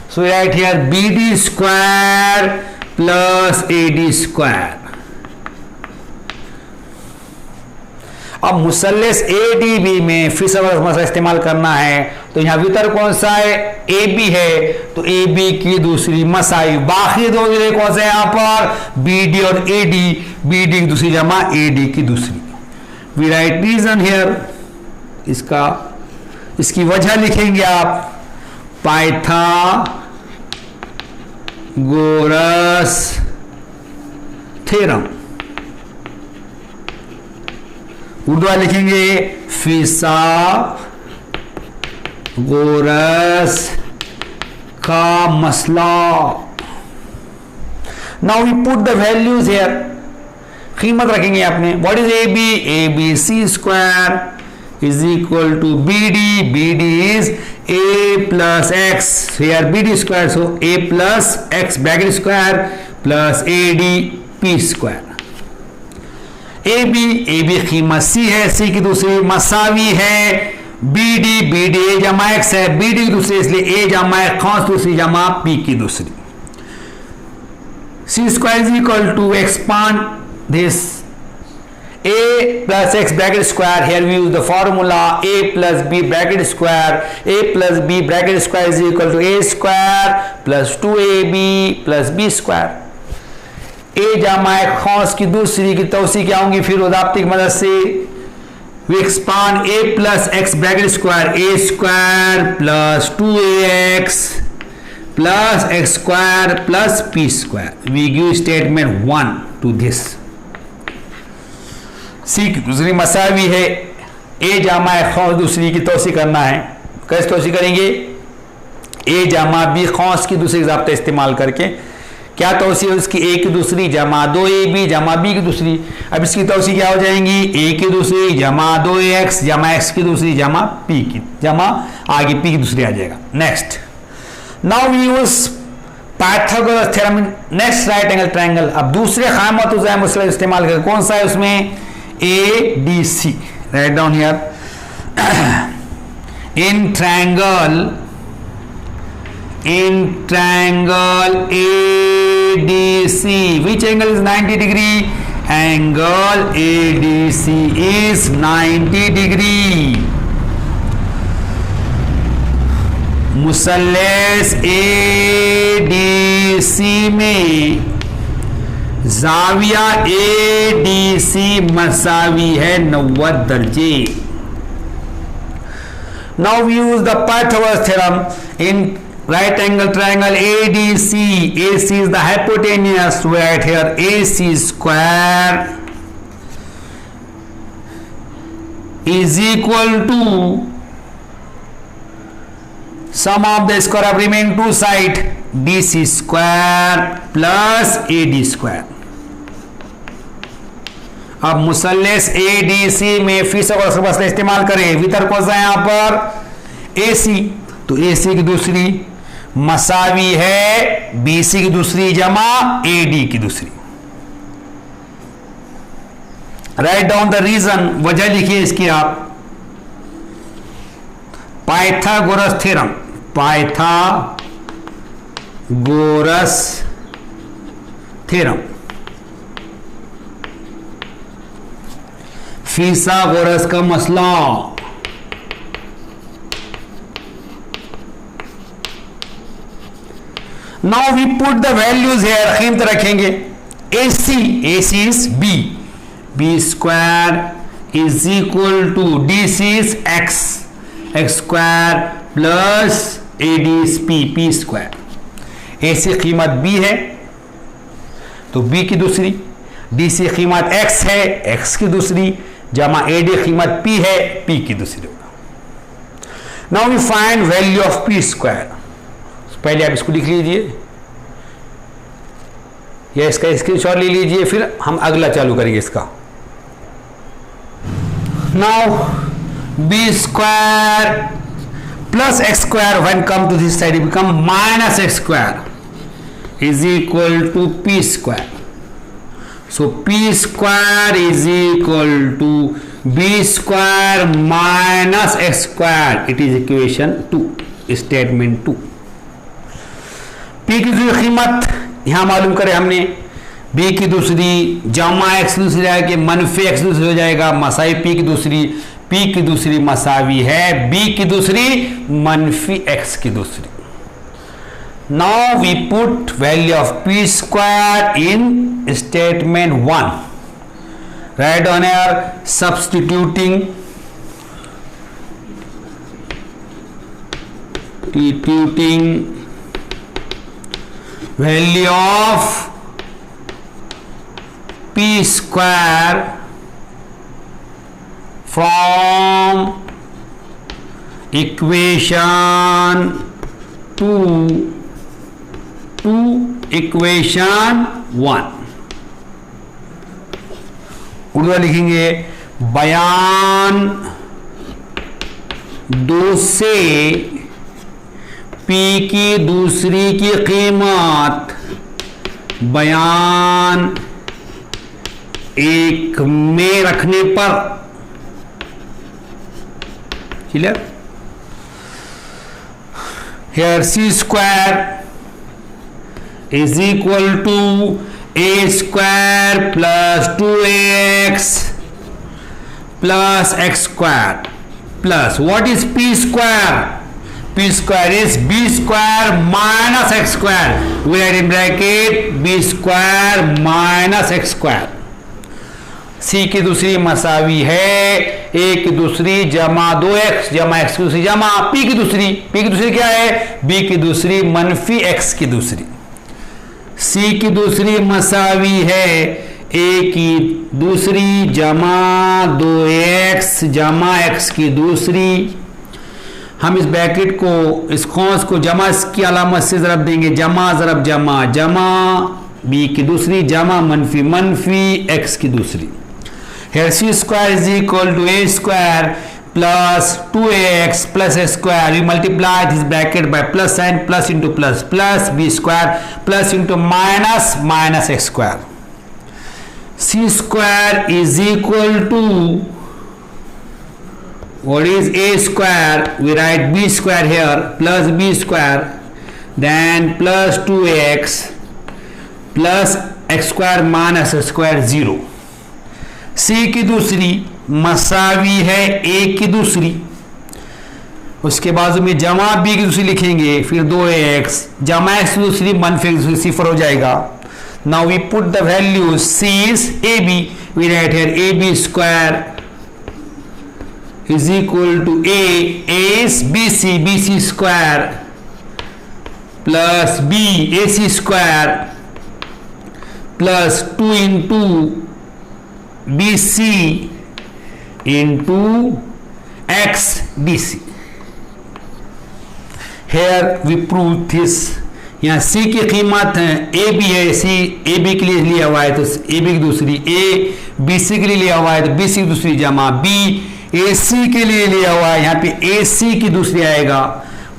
So we write here BD square plus AD square. अब मुसल्लिस ADB में फिसागोरस मसला इस्तेमाल करना है तो यहाँ वितर कौन सा है? AB है, तो AB की दूसरी मसाई, बाकी दो जगह कौन से यहाँ पर? BD और AD, BD की दूसरी जमा AD की दूसरी। वी राइट रीजन हियर, इसकी वजह लिखेंगे आप पाइथागोरस थ्योरम। उर्दू लिखेंगे फिसागोरस का मसला। Now we put the values here. कीमत रखेंगे आपने। What is A B C square is equal to B D is A plus X, here B D square, so A plus X bracket square plus A D P square. A B कीमत सी है, सी की दूसरी मसावी है बी डी ए जमा एक्स है, बी डी की दूसरी इसलिए ए जमा खास दूसरी जमा पी की दूसरी। C square is equal to expand this a plus x bracket square, here we use the formula a plus b bracket square, a plus b bracket square is equal to a square plus 2ab plus b square। a Jama खास की दूसरी की तौसी क्या होंगी फिर उदाप्ती की मदद से, we expand a plus x bracket square, a square plus 2ax plus x square plus p square, we give statement 1 to this। सी की दूसरी मसावी है, ए जामा खौस दूसरी की तोसी करना है, कैसे तोसी करेंगे, ए जामा बी खौस की दूसरी ज़ाब्ता इस्तेमाल करके। क्या तोसी है उसकी, ए की दूसरी जमा 2ab जमा बी की दूसरी। अब इसकी तोसी क्या हो जाएंगी, ए की दूसरी जमा 2ax जमा एक्स की दूसरी जमा पी की जमा आगे पी की दूसरी आ जाएगा। Next, now we use Pythagoras theorem in next right angle triangle. अब दूसरे खामत मुस्लिम इस्तेमाल कर, कौन सा है उसमें, ADC, write down here in triangle ADC, which angle is 90 degree, angle ADC is 90 degree। मुसल्लस ADC में जाविया ADC मसावी है 90 दर्जे। Now we use the Pythagoras theorem in right angle triangle ADC। AC is the hypotenuse, right here AC square is equal to sum of the square of remaining two side DC square plus AD square। अब मुसल्लस ADC में फिसर मसला इस्तेमाल करें, वितर कौन सा है यहां पर, AC, तो AC की दूसरी मसावी है BC की दूसरी जमा AD की दूसरी। राइट डाउन द रीजन, वजह लिखिए इसकी आप, पाइथागोरस थ्योरम, पाइथागोरस थ्योरम, फिसागोरस का मसला। Now we put the values here, कीमत रखेंगे। AC is B square is equal to DC is x square plus AD is P square. AC कीमत B है तो B की दूसरी, DC कीमत x है x की दूसरी जमा AD कीमत P है P की दूसरी। Now we find value of P square. पहले आप इसको लिख लीजिए या इसका स्क्रीनशॉट ले लीजिए, फिर हम अगला चालू करेंगे इसका। Now B square plus x square when come to this side it become minus x square is equal to P square. So P square is equal to B square minus x square. It is equation 2, statement 2। P की दूसरी कीमत यहाँ मालूम करें हमने, B की दूसरी जमा x दूसरी आगे मनफी x दूसरी हो जाएगा, मसाई P की दूसरी, P की दूसरी मसावी है B की दूसरी मनफी x की दूसरी। Now we put value of P square in statement 1. Write down here, substituting value of P square from equation 2 to equation 1। Urdu वाले लिखेंगे बयान दो से पी की दूसरी की कीमत बयान एक में रखने पर। Clear? Here c square is equal to a square plus 2ax plus x square plus what is p square? P square is b square minus x square. We write in bracket b square minus x square. c की दूसरी मसावी है a की दूसरी जमा 2x जमा x की दूसरी जमा p की दूसरी क्या है? b की दूसरी मनफी x की दूसरी। c की दूसरी मसावी है a की दूसरी जमा 2x जमा x की दूसरी। हम इस ब्रैकेट को, इस कौंस को जमा की अलामत से ज़रब देंगे, जमा ज़रब जमा जमा b की दूसरी जमा मनफी x की दूसरी। Here c square is equal to a square plus 2ax plus x square. We multiply this bracket by plus sign, plus into plus plus b square plus into minus x square. C square is equal to what is a square? We write b square here plus b square, then plus 2ax plus x square minus x square 0. c की दूसरी मसावी है a की दूसरी, उसके बाजू में जमा b की दूसरी लिखेंगे, फिर 2ax जमा x की दूसरी मनफी की दूसरी, सिफर हो जाएगा। Now we put the values, c is ab, we write here ab square is equal to a is bc square plus b ac square plus 2 into BC into x BC. Here we prove this. यहाँ C की कीमत है AB है, C AB के लिए लिया हुआ है तो AB की दूसरी, A BC के लिए लिया हुआ है तो BC की दूसरी जमा B AC के लिए लिया हुआ है, यहाँ पे AC की दूसरी आएगा,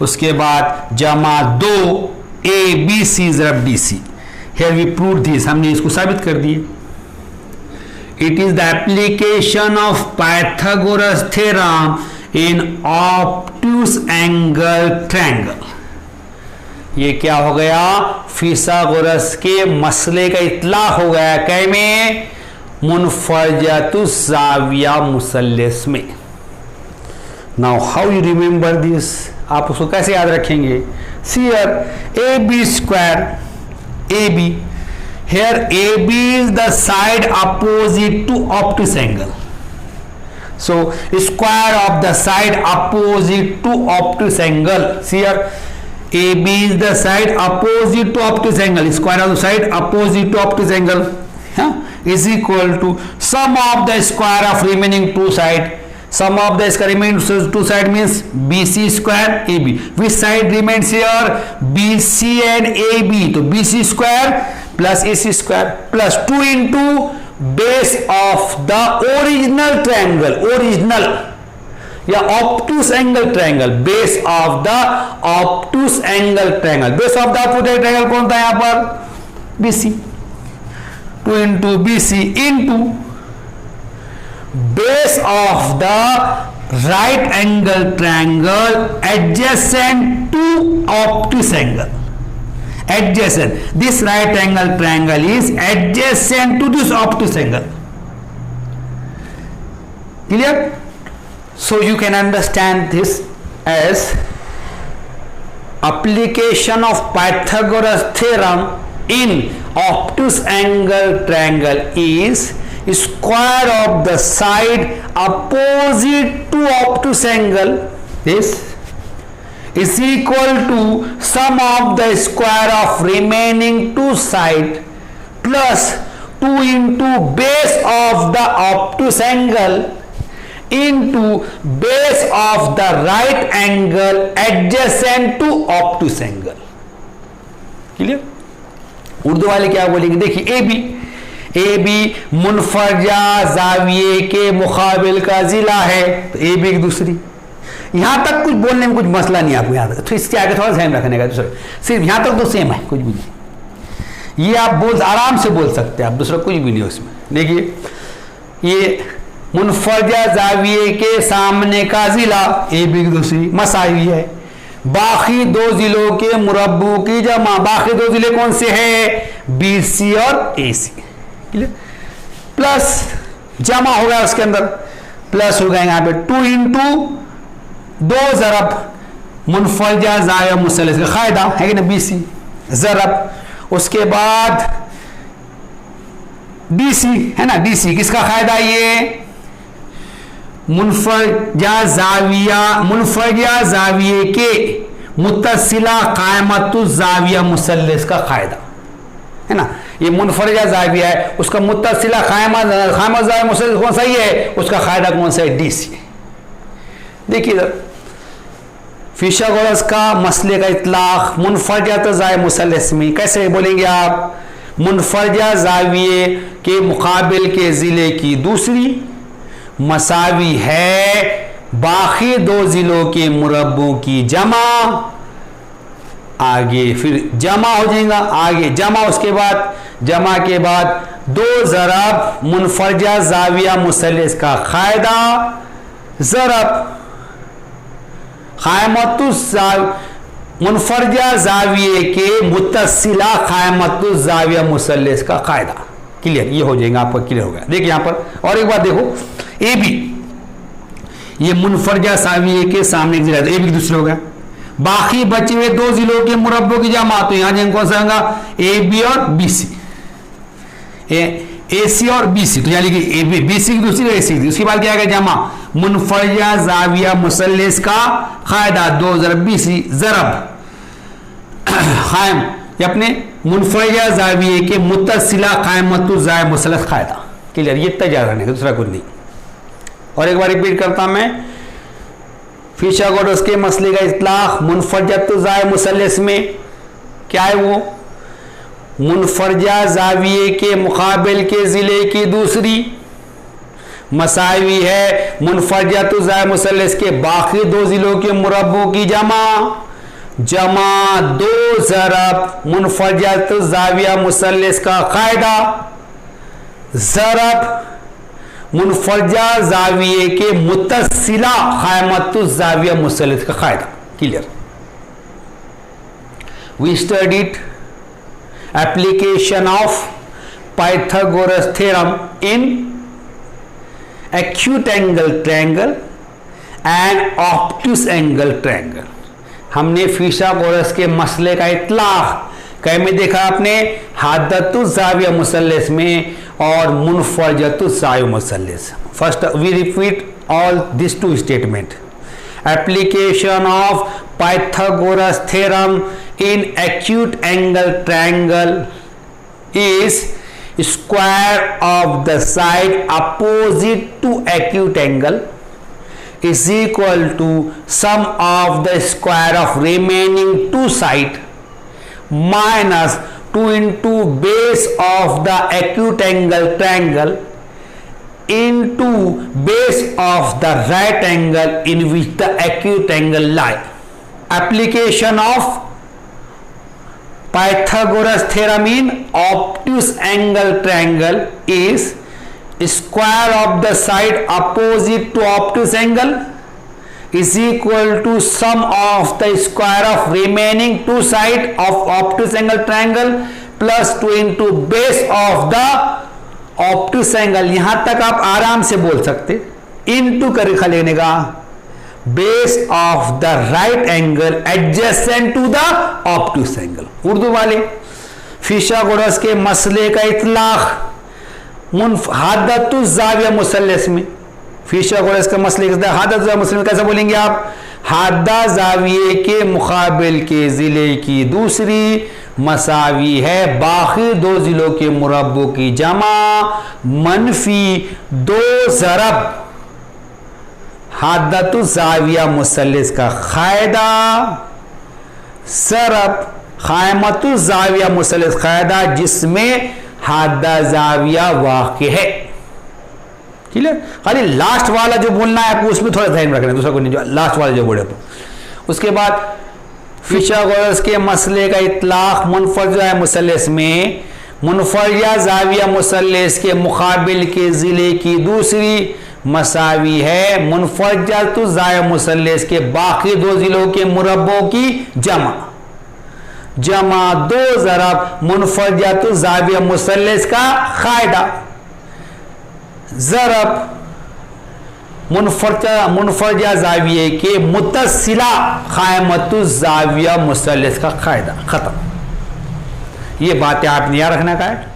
उसके बाद जमा 2 ABC ज़रब DC. Here we prove this. हमने इसको साबित कर दिए। It is the application of Pythagoras theorem in obtuse angle triangle. ये क्या हो गया? फिसागोरस के मसले का इतलाक हो गया कै में? मुनफरजतुस ज़ाविया मुसल्लस में। Now how you remember this? आप उसको कैसे याद रखेंगे? See here AB square AB. Here AB is the side opposite to obtuse angle. So square of the side opposite to obtuse angle. See here AB is the side opposite to obtuse angle. Square of the side opposite to obtuse angle is equal to sum of the square of remaining two side. Sum of the square remaining two side means BC square AB. Which side remains here? BC and AB. So BC square plus AC square plus 2 into base of the original triangle, original या obtuse angle triangle, base of the obtuse angle triangle. Base of the obtuse triangle कौन था यहाँ पर? BC. 2 into BC into base of the right angle triangle adjacent to obtuse angle. Adjacent. This right angle triangle is adjacent to this obtuse angle. Clear? So you can understand this as application of Pythagoras theorem in obtuse angle triangle is square of the side opposite to obtuse angle, this is equal to sum of the square of remaining two side plus 2 into base of the obtuse angle into base of the right angle adjacent to obtuse angle. Clear? Urdu वाले क्या बोलेंगे? देखिए AB ए बी मुनफरजा जाविये के मुकाबिल का जिला है, तो ए बी की दूसरी। यहां तक कुछ बोलने में कुछ मसला नहीं आपको, यहां तक तो इसके आगे थोड़ा ध्यान रखने का, दूसरा सिर्फ यहां तक तो सेम है, कुछ भी नहीं। ये आप बोल आराम से बोल सकते हैं आप, दूसरा कुछ भी नहीं उसमें। देखिए ये मुनफरजा जाविये के सामने का जिला ए बी की दूसरी मसावी है, बाकी दो जिलों के मुरब्बों की जमा। बाकी दो जिले कौन से हैं? बी सी और ए सी, प्लस जमा हो गया उसके अंदर, प्लस हो गया यहां पे 2 इंटू 2 ज़रब मुनफरजा जाविया मुसल्लस का कायदा है कि ना, बी सी ज़रब, उसके बाद डी सी है ना, डी सी किसका कायदा? ये मुनफरजा जाविये के मुत्तसिला कायमतुज जाविया मुसल्लस का कायदा है ना। ये मुनफरजा जाविया है, उसका मुत्तसिला कायमत जाविया मुसल्लस कौन सा ही है, उसका कायदा कौन सा है? D C. देखिए इधर फिशागोरस का मसले का इतलाक मुनफरजा जाविया मुसल्लस में कैसे बोलेंगे आप? मुनफरजा जाविये के मुकाबिल के जिले की दूसरी मसावी है बाकी दो जिलों के मुरब्बों की जमा। आगे फिर जमा हो जाएगा, आगे जमा, उसके बाद जमा के बाद 2 ज़रब मुनफरजा जाविया मुसल्लस का कायदा ज़रब मुनफरजा जाविये के मुत्तसिला कायमतुज जाविया मुसल्लस का कायदा। क्लियर? ये हो जाएगा आपका, क्लियर हो गया। देखिए यहां पर और एक बात देखो, ए बी ये मुनफरजा जाविये के सामने एक जिला, ए बी दूसरे हो गया, बाकी बचे हुए 2 जिलों के मुरब्बों की जमा, तो यहां जाएंगे कौन सा होगा? ए बी और बी सी, ए सी और बी सी, तो यानी कि ए बी बी सी की दूसरी, ए सी। उसके बाद क्या आएगा? जमा मुनफरजा जाविया मुसल्लस का कायदा 2 ज़रब बी सी ज़रब कायम, ये अपने मुनफरजा जाविये के मुत्तसिला कायमतुज जाविया मुसल्लस कायदा। क्लियर? ये तैयार रहने का, दूसरा कुछ नहीं। और एक बार रिपीट करता मैं, फिशागोरस के मसले का इतलाक मुनफरजातुज जाविया मुसल्लस में क्या है? वो मुनफरजा जाविये के मुकाबिल के जिले की दूसरी मसावी है मुनफरजातुज जाविया मुसल्लस के बाकी 2 जिलों के मुरब्बों की जमा। जमा 2 ज़रब मुनफरजातुज जाविया मुसल्लस का कायदा ज़रब मुनफरजा जाविये के मुत्तसिला कायमतुज जाविया मुसल्लस का कायदा। Clear? We studied application of Pythagoras theorem in acute angle triangle and obtuse angle triangle। हमने फिशागोरस के मसले का इतलाक कहीं में देखा आपने? हादतुज जाविया मुसल्लस में और मुनफरजातुज जाविया मुसल्लस। First we repeat all this 2 statement. Application of Pythagoras theorem in acute angle triangle is square of the side opposite to acute angle is equal to sum of the square of remaining 2 side minus 2 into base of the acute angle triangle into base of the right angle in which the acute angle lie. Application of Pythagoras theorem in obtuse angle triangle is square of the side opposite to obtuse angle is equal to sum of the square of remaining 2 side of obtuse angle triangle plus 2 into base of the obtuse angle. यहां तक आप आराम से बोल सकते, इनटू कर लिखा लेने का base of the right angle adjacent to the obtuse angle. Urdu वाले फिशागोरस के मसले का इतलाक हादतुज जाविया मुसल्लस में, फिशागोरस का मसले हादतुज जाविया मुसल्लस में कैसे बोलेंगे आप? हादा जाविये के मुकाबिल के जिले की दूसरी मसावी है बाकी 2 जिलों के मुरब्बों की जमा मनफी 2 ज़रब हादतुज जाविया मुसल्लस का कायदा ज़रब कायमतुज जाविया मुसल्लस कायदा, जिसमें हादा जाविया वाक़ है। क्लियर? खाली लास्ट वाला जो बोलना है आपको उसमें थोड़ा ध्यान रखना है, दूसरा कोई नहीं, जो लास्ट वाला जो बोले तो। उसके बाद फिशागोरस के मसले का इतलाक मुनफरजा मुसल्लस में मुनफरजा जाविया मुसल्लस के मुकाबिल के ज़िले की दूसरी मसावी है मुनफरजा तो जाया मुसल्लस के बाकी दो ज़िलों के मुरब्बों की जमा। जमा दो ज़रब मुनफरजा तो जाविया मुसल्लस का कायदा। ज़रब मुनफरजा जाविये के मुतसिला क़ायमतु जाविया मुसल्लस का कायदा। ख़त्म। ये बातें आपने याद रखना का है।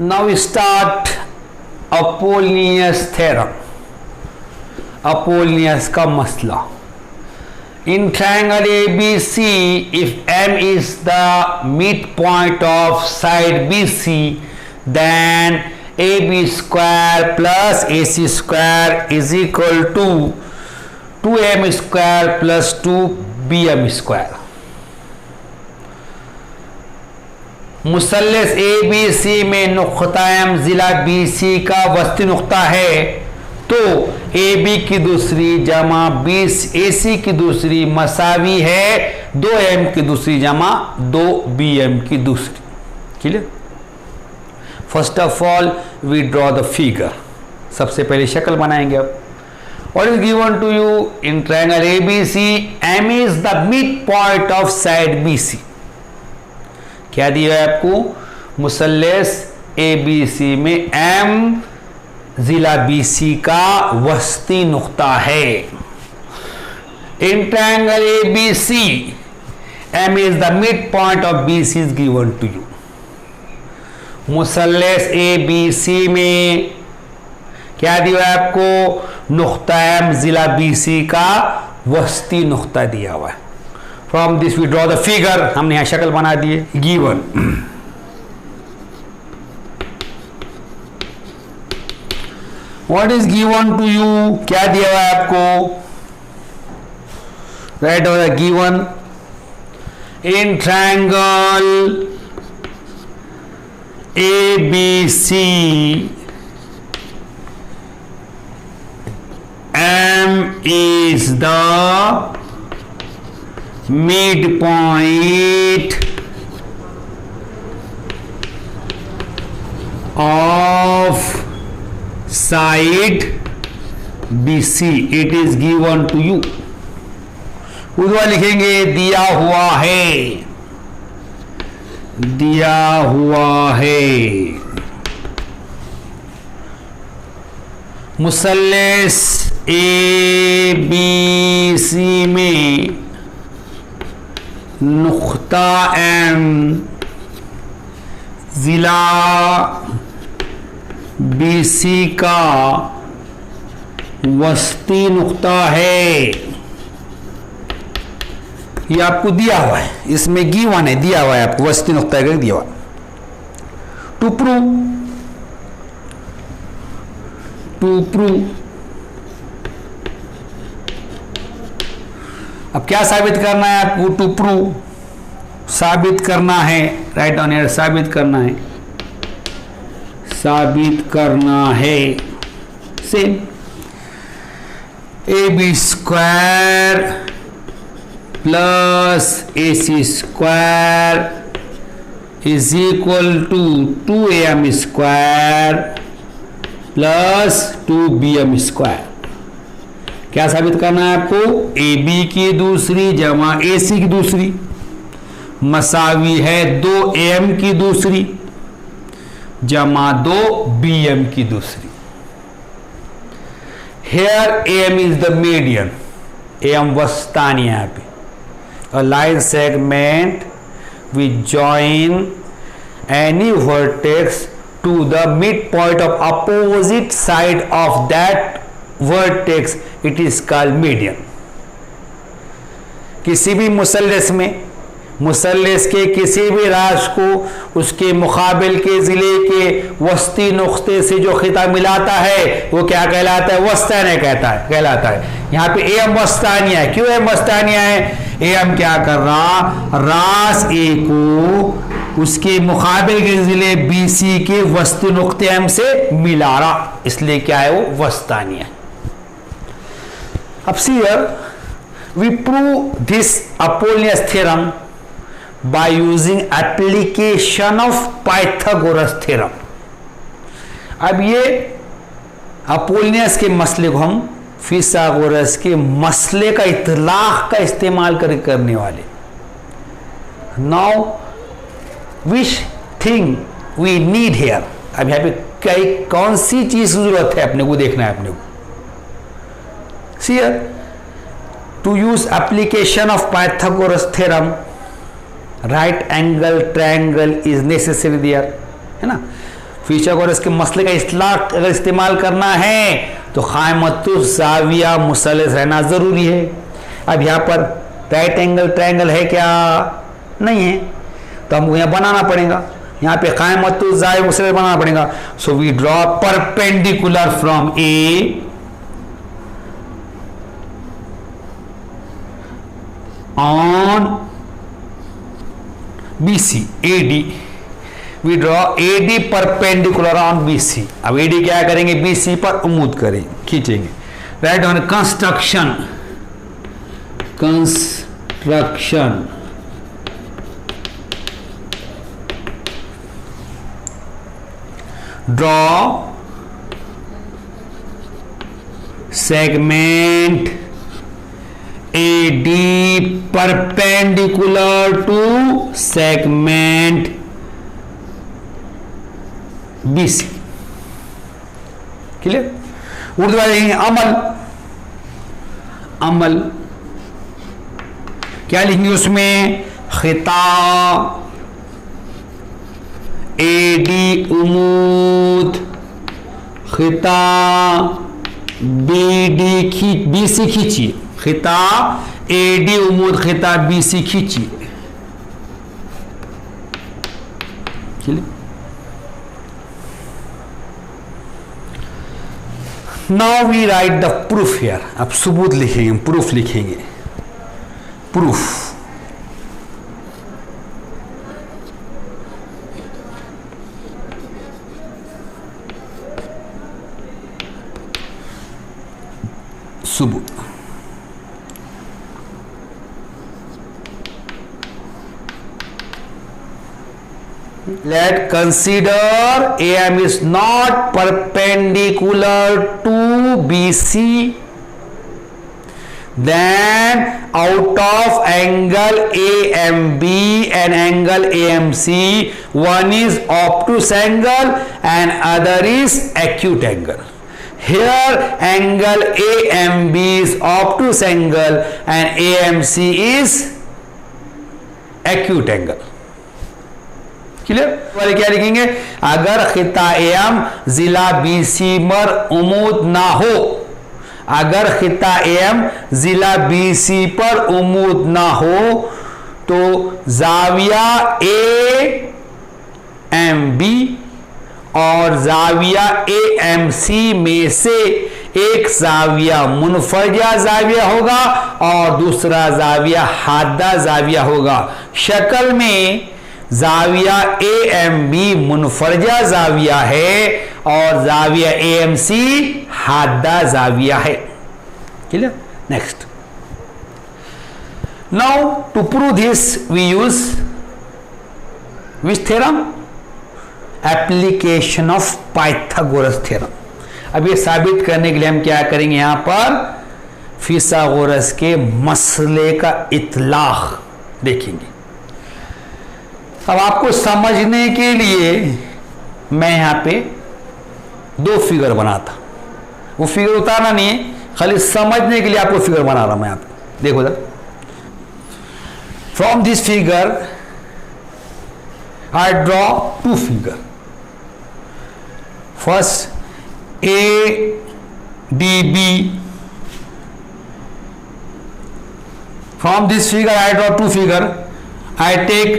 Now start Apollonius theorem. Apollonius का मसला। In triangle ABC, if M is the midpoint of side BC, then AB square plus AC square is equal to 2M square plus 2BM square. मुसल्लस ABC में नुक्ता M ज़िला BC का वस्ती नुक्ता है, तो AB की दूसरी जमा 20 AC की दूसरी मसावी है 2M की दूसरी जमा 2BM की दूसरी। Clear? First of all we draw the figure. सबसे पहले शक्ल बनाएंगे। अब what is given to you in triangle ABC, M is the mid point of side BC। क्या दिया है आपको? मुसल्लस ABC में M जिला BC का वस्ती नुक्ता है। इन triangle ABC, M is the midpoint of BC is given to you. मुसल्लस ABC में क्या दिया है आपको? नुक्ता M जिला BC का वस्ती नुक्ता दिया हुआ है। From this we draw the figure. हमने यहां शक्ल बना दिए। Given what is given to you? क्या दिया हुआ है आपको? राइट हो given in triangle ABC, M is the midpoint of side BC. It is given to you. उधर लिखेंगे दिया हुआ है, दिया हुआ है। मुसल्लस ABC में नुक्ता M जिला BC का वस्ती नुक्ता है। ये आपको दिया हुआ है, इसमें गिवन है, दिया हुआ है आपको वस्ती नुक्ता है दिया हुआ। टू प्रूव अब क्या साबित करना है आपको? टू प्रूव साबित करना है। राइट ऑन एयर साबित करना है, साबित करना है। Same AB square plus AC square is equal to 2AM square plus 2BM square. क्या साबित करना है आपको? AB की दूसरी जमा AC की दूसरी मसावी है 2AM की दूसरी जमा 2BM की दूसरी। Here AM is the median, AM वस्तानी यहाँ पे। A line segment which join any vertex to the midpoint of opposite side of that vertex, it is called median. किसी भी मुसल्लस में मुसल्लस के किसी भी राश को उसके मुकाबिल के ज़िले के वस्ती नुक्ते से जो खिता मिलाता है वो क्या कहलाता है? वस्तानिया कहलाता है। यहाँ पे एम वस्तानिया है। क्यों एम वस्तानिया है? ए हम क्या कर रहा, रास ए को उसके मुकाबले के जिले बी सी के वस्तु नुक्ते एम से मिला रहा, इसलिए क्या है वो वस्तानिया। अब see here we prove this Apollonius theorem by using application of Pythagoras theorem. अब ये अपोलिनियस के मसले को हम फिसागोरस के मसले का इतलाक का इस्तेमाल करने वाले। Now which thing we need here, अब यहाँ पे कौन सी चीज की जरूरत है अपने को देखना है अपने को। See here to use application of Pythagoras theorem right angle triangle is necessary there, है ना। फिसागोरस के मसले का इस्लाक अगर इस्तेमाल करना है तो क़ाइमतुज़ ज़ाविया मुसल्लस रहना ज़रूरी है। अब यहाँ पर राइट एंगल ट्रायंगल है क्या, नहीं है, तो हमको यहाँ बनाना पड़ेगा, यहाँ पे क़ाइमतुज़ ज़ाविया मुसल्लस बनाना पड़ेगा। So we draw perpendicular from A on BC AD, we draw AD perpendicular on BC। अब AD क्या करेंगे, BC पर उम्मीद करेंगे, खींचेंगे। Write on construction draw segment AD perpendicular to segment BC। क्लियर। उर्दू वाले अमल क्या लिखेंगे उसमें, खिता AD उमूद, खिता BC खींचिए, खिता AD उमूद खिता BC खींचिए। Now we write the proof here. अब सबूत लिखेंगे, प्रूफ लिखेंगे। प्रूफ सबूत। Let consider AM is not perpendicular to BC, then out of angle AMB and angle AMC, one is obtuse angle and other is acute angle. Here angle AMB is obtuse angle and AMC is acute angle। Clear वाले क्या लिखेंगे, अगर खिता एम जिला BC मर उमूद ना हो, अगर खिता एम जिला BC पर उमूद ना हो तो जाविया AMB और जाविया AMC में से एक जाविया मुनफरजा जाविया होगा और दूसरा जाविया हादा जाविया होगा। शक्ल में जाविया AMB मुनफरजा जाविया है और जाविया AMC हादा जाविया है। Clear. Next, now to prove this we use which theorem, application of Pythagoras theorem. अब ये साबित करने के लिए हम क्या करेंगे, यहां पर फिसागोरस के मसले का इतलाक देखेंगे। अब आपको समझने के लिए मैं यहां पे दो फिगर बनाता, वो फिगर उतारना नहीं है, खाली समझने के लिए आपको फिगर बना रहा हूं मैं यहां पे। देखो जरा, from this figure I draw two figure. First ADB, from this figure I draw two figure, I take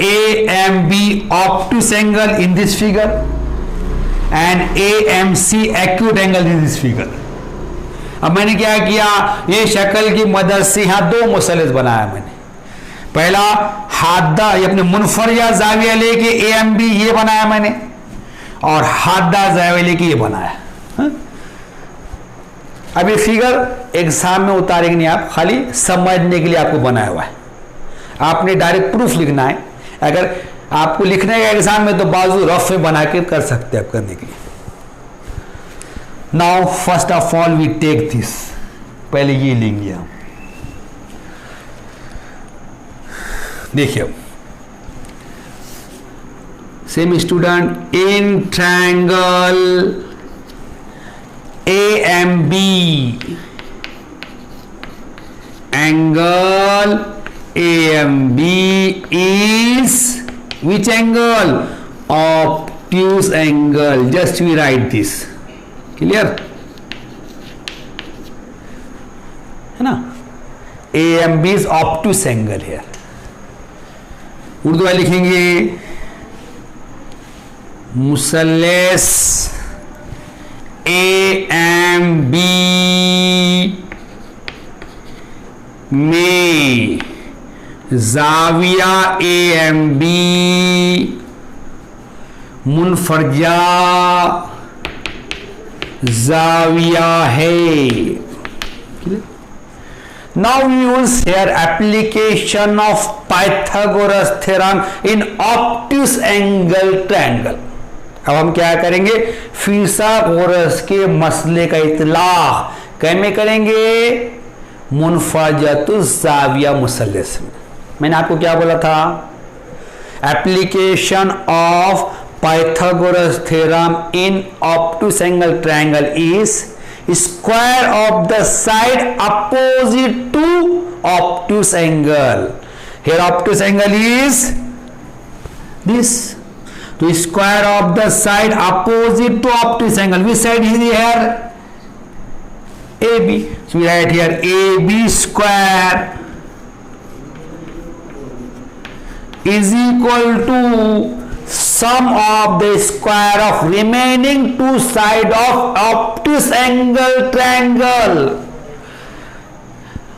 AMB obtuse angle in this figure and AMC acute angle in this figure। अब मैंने क्या किया, ये शक्ल की मदद से यहां दो मुसल्लस बनाया मैंने। पहला हादा ये अपने मुनफरजा जाविया लेके AMB ये बनाया मैंने, और हादा जाविया लेके ये बनाया। अब ये फिगर एग्जाम में उतारेंगे नहीं आप, खाली समझने के लिए आपको बनाया हुआ है। आपने डायरेक्ट प्रूफ लिखना है। अगर आपको लिखने का एग्जाम में तो बाजू रफ में बना के कर सकते हैं आप करने के लिए। Now first of all we take this, पहले ये लेंगे हम। देखिए same student, in triangle AMB angle AMB is which angle? Obtuse angle. Just we write this. Clear? है ना? AMB is obtuse angle here. Urdu में लिखेंगे मुसल्लस AMB में जाविया AMB मुनफरजा जाविया है। Now we use here application of Pythagoras theorem in obtuse angle triangle. अब हम क्या करेंगे, फिसागोरस के मसले का इतलाक कैसे करेंगे, मुनफरजतुज जाविया मुसल्लस में। मैंने आपको क्या बोला था, application of Pythagoras theorem in obtuse angle triangle is square of the side opposite to obtuse angle. Here obtuse angle is this, तो square of the side opposite to obtuse angle, which side is here? AB. So we write here AB square is equal to sum of the square of remaining two side of obtuse angle triangle.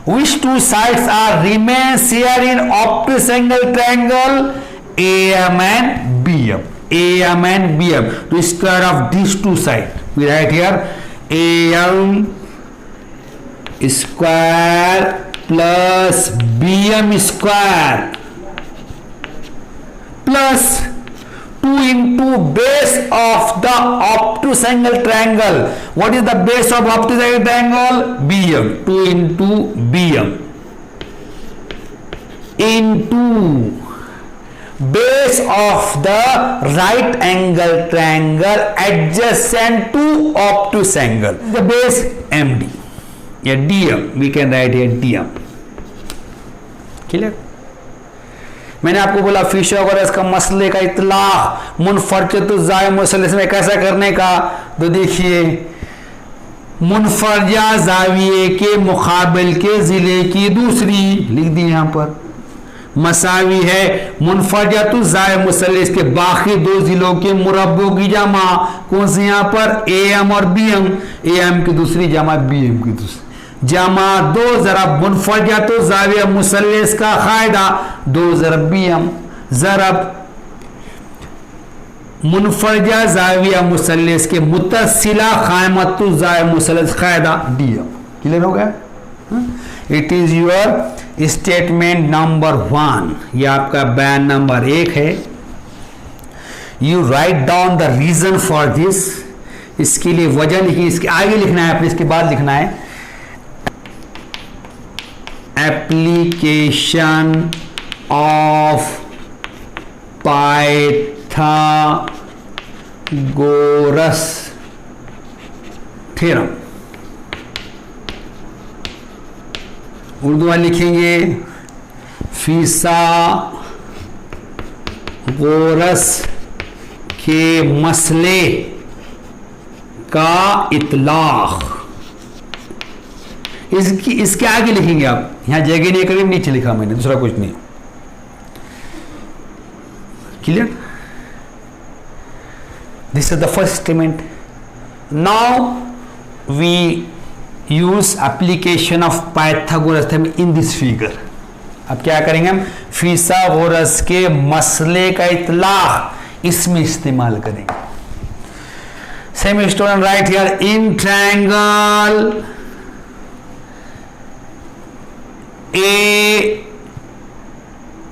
Which two sides are remains here in obtuse angle triangle? AM and BM. AM and BM. The square of these two sides. We write here AM square plus BM square plus 2 into base of the obtuse angle triangle. What is the base of obtuse angle triangle? BM. 2 into BM into base of the right angle triangle adjacent to obtuse angle. The base MD. या DM, we can write here DM. Clear? मैंने आपको बोला फिसागोरस का मसले का इतलाक मुनफरजतुज जाविया मुसल्लस में कैसा करने का, तो देखिए मुनफरजा जाविये के मुकाबिल के जिले की दूसरी लिख दी यहां पर मसावी है मुनफरजतुज जाविया मुसल्लस के बाकी दो जिलों के मुरब्बों की जमा, कौन सी यहां पर AM और BM, AM की दूसरी जमा BM की दूसरी जमा, 2 ज़रब मुनफरजतुज जाविया मुसल्लस का कायदा 2 ज़रब BM ज़रब मुनफरजा जाविया मुसल्लस के मुत्तसिला कायमतुज जाविया मुसल्लस कायदा DM। क्लियर हो गया? It is your statement number 1। ये आपका बयान नंबर 1 है। You write down the reason for this, इसके लिए वजह लिखिए, इसके आगे लिखना है आपने, इसके बाद लिखना है application of Pythagoras theorem. Urdu में लिखेंगे फिसागोरस के मसले का इतलाक। इसके आगे लिखेंगे आप, यहां जगह नहीं करेंगे, नीचे लिखा मैंने, दूसरा कुछ नहीं। Clear? This is the first statement. Now we use application of Pythagoras theorem in this figure. अब क्या करेंगे हम, फिसागोरस के मसले का इतलाक इसमें इस्तेमाल करेंगे। Same student right here, in triangle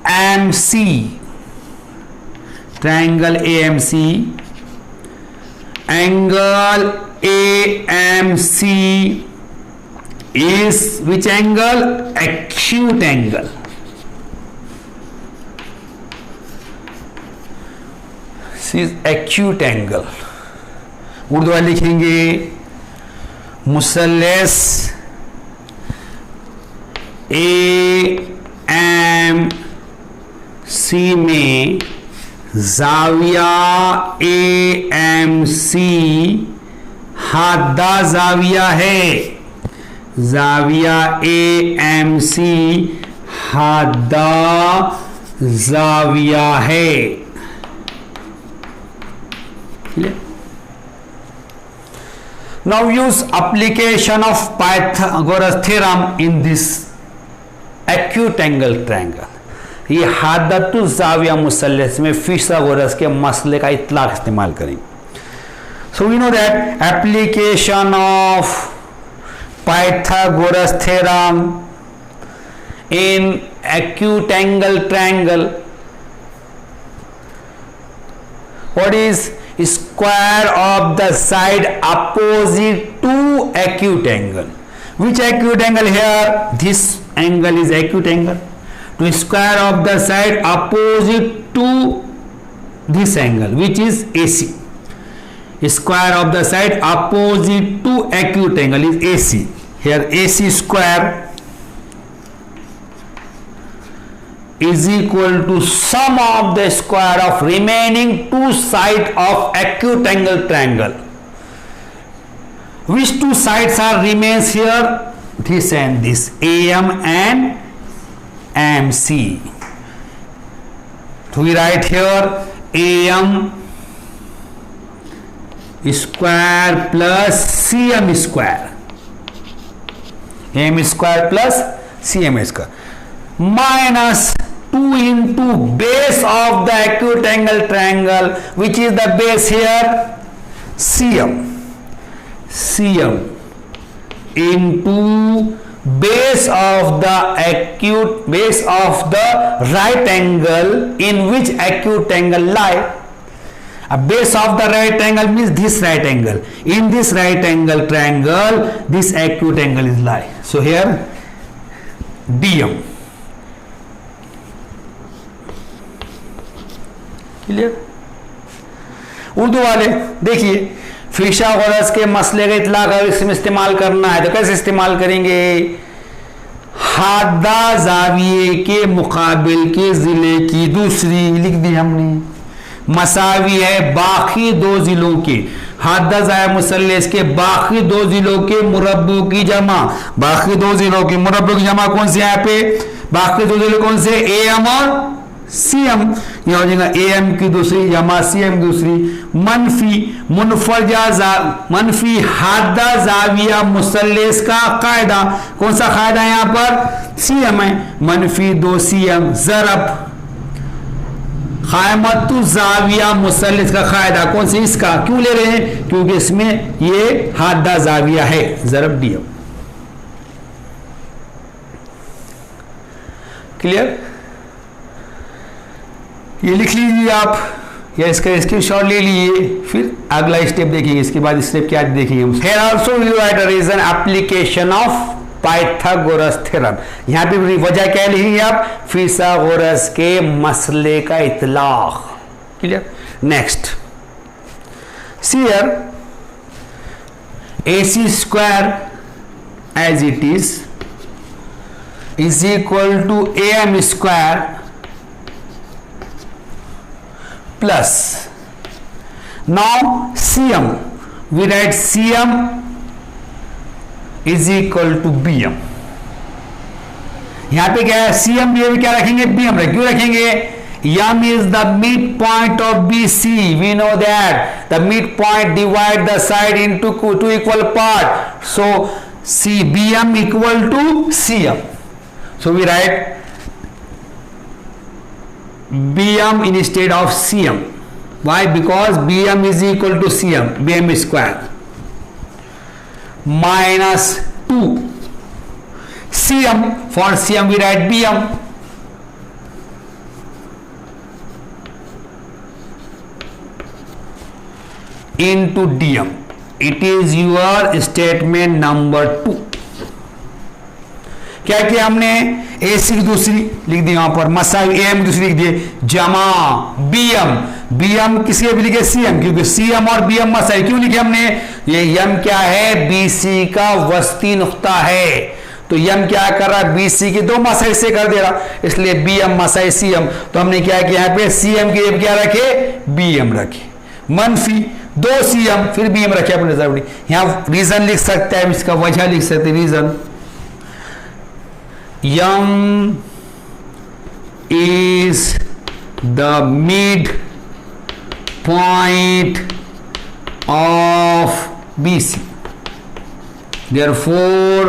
AMC, triangle AMC, angle AMC is which angle? Acute angle. This is acute angle. Urdu में लिखेंगे मुसल्लस AMC में जाविया AMC हादा जाविया है, जाविया AMC हादा जाविया है। Now use application of Pythagoras theorem in this acute angle triangle। ये हादतु जाविया मुसल्लस में फिसागोरस के मसले का इतलाक इस्तेमाल करेंगे। So we know that application of Pythagoras theorem in acute angle triangle, what is square of the side opposite to acute angle? Which acute angle here? This angle is acute angle. To square of the side opposite to this angle, which is AC. Square of the side opposite to acute angle is AC. Here AC square is equal to sum of the square of remaining two sides of acute angle triangle. Which two sides are remains here? This and this, AM and MC. So we write here AM square plus CM square, AM square plus CM square, minus 2 into base of the acute angle triangle, which is the base here, CM into base of the right angle in which acute angle lie. A base of the right angle means this right angle. In this right angle triangle, this acute angle is lie. So here DM. Clear? Urdu वाले देखिए, फिसागोरस के मसले का इतलाक अगर इसमें इस्तेमाल करना है तो कैसे इस्तेमाल करेंगे? हादा जाविये के मुकाबिल के जिले की दूसरी लिख दी हमने, मसावी है बाकी दो जिलों के, हादा जाविया मुसल्लस के बाकी दो जिलों के मुरब्बों की जमा, बाकी दो जिलों के मुरब्बों की जमा कौन से? यहाँ पे बाकी दो जिले कौन से? AM और CM। यह हो जाएगा AM की दूसरी जमा CM की दूसरी, मनफी हादा जाविया मुसल्लस का कायदा, कौन सा कायदा यहाँ पर? CM है, -2 CM ज़रब कायमतु जाविया मुसल्लस का कायदा, कौन से? इसका। क्यों ले रहे हैं? क्योंकि इसमें ये हादा जाविया है, ज़रब DM। क्लियर? ये लिख लीजिए आप, या इसका स्क्रीनशॉट ले लीजिए, फिर अगला स्टेप देखेंगे। इसके बाद स्टेप क्या देखेंगे हम। Here also we write a reason application of Pythagoras theorem. यहाँ पे वजह क्या लिखेंगे आप? फिसागोरस के मसले का इतलाक। Clear? Next, see here AC square as it is equal to AM square plus, now CM, we write CM is equal to BM। यहां पे क्या है? CM भी क्या रखेंगे? BM रखेंगे। क्यों रखेंगे? M is the midpoint of BC, we know that the midpoint divide the side into two equal part, so see B M equal to C M. So we write Bm instead of Cm. Why? Because Bm is equal to Cm, Bm square minus 2 Cm. For Cm we write Bm into Dm. It is your statement number 2. क्या किया हमने, ए सी की दूसरी लिख दी वहां पर, मसाई ए एम दूसरी लिख दिए, जमा बी एम. बी एम किसी भी लिखे सी एम, क्योंकि सी एम और बी एम मसाई क्यों लिखे हमने, ये यम क्या है, बी सी का वस्ती नुक्ता है. तो यम क्या कर रहा है, बी सी की दो मसाई से कर दे रहा, इसलिए बी एम मसाई सी एम. तो हमने क्या किया, यहाँ पे सी एम की क्या रखे, बी एम रखे, मनफी 2 सी एम फिर बी एम रखे अपने जरूरी. यहाँ रीजन लिख सकते हैं, इसका वजह लिख सकते, reason M is the mid point of BC. Therefore,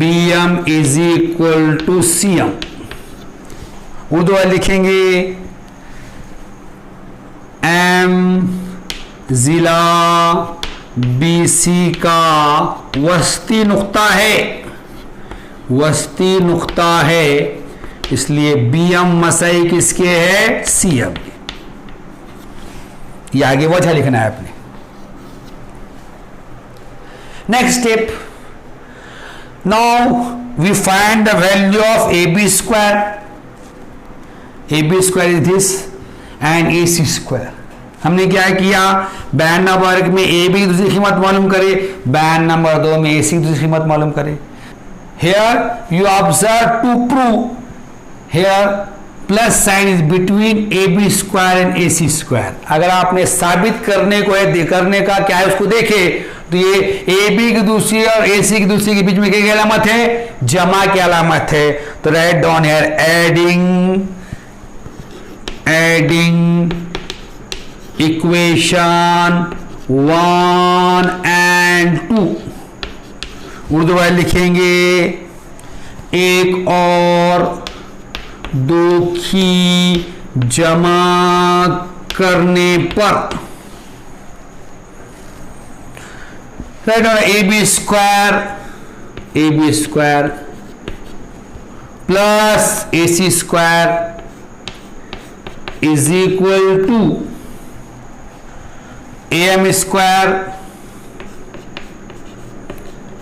BM is equal to CM. Urdu में लिखेंगे M जिला BC का वस्ती नुक्ता है, वस्ती नुक्ता है, इसलिए बीएम मसाई किसके है, सीएम के. ये आगे वजह लिखना है आपने. Next step, now we find the value of A B square. A B square is this and A C square. हमने क्या किया, बैंड नंबर 1 में ए बी की दूसरी कीमत मालूम करे, बैंड नंबर 2 में ए सी की दूसरी कीमत मालूम करे. Here you observe to prove, here plus sign is between AB square and AC square. अगर आपने साबित करने को है, करने का क्या है उसको देखे, तो ये AB की दूसरी और AC की दूसरी के बीच में क्या अलामत है, जमा की अलामत है. तो write down here adding equation 1 and 2. Urdu में लिखेंगे, एक और 2 की जमा करने पर A B square plus A C square is equal to A M square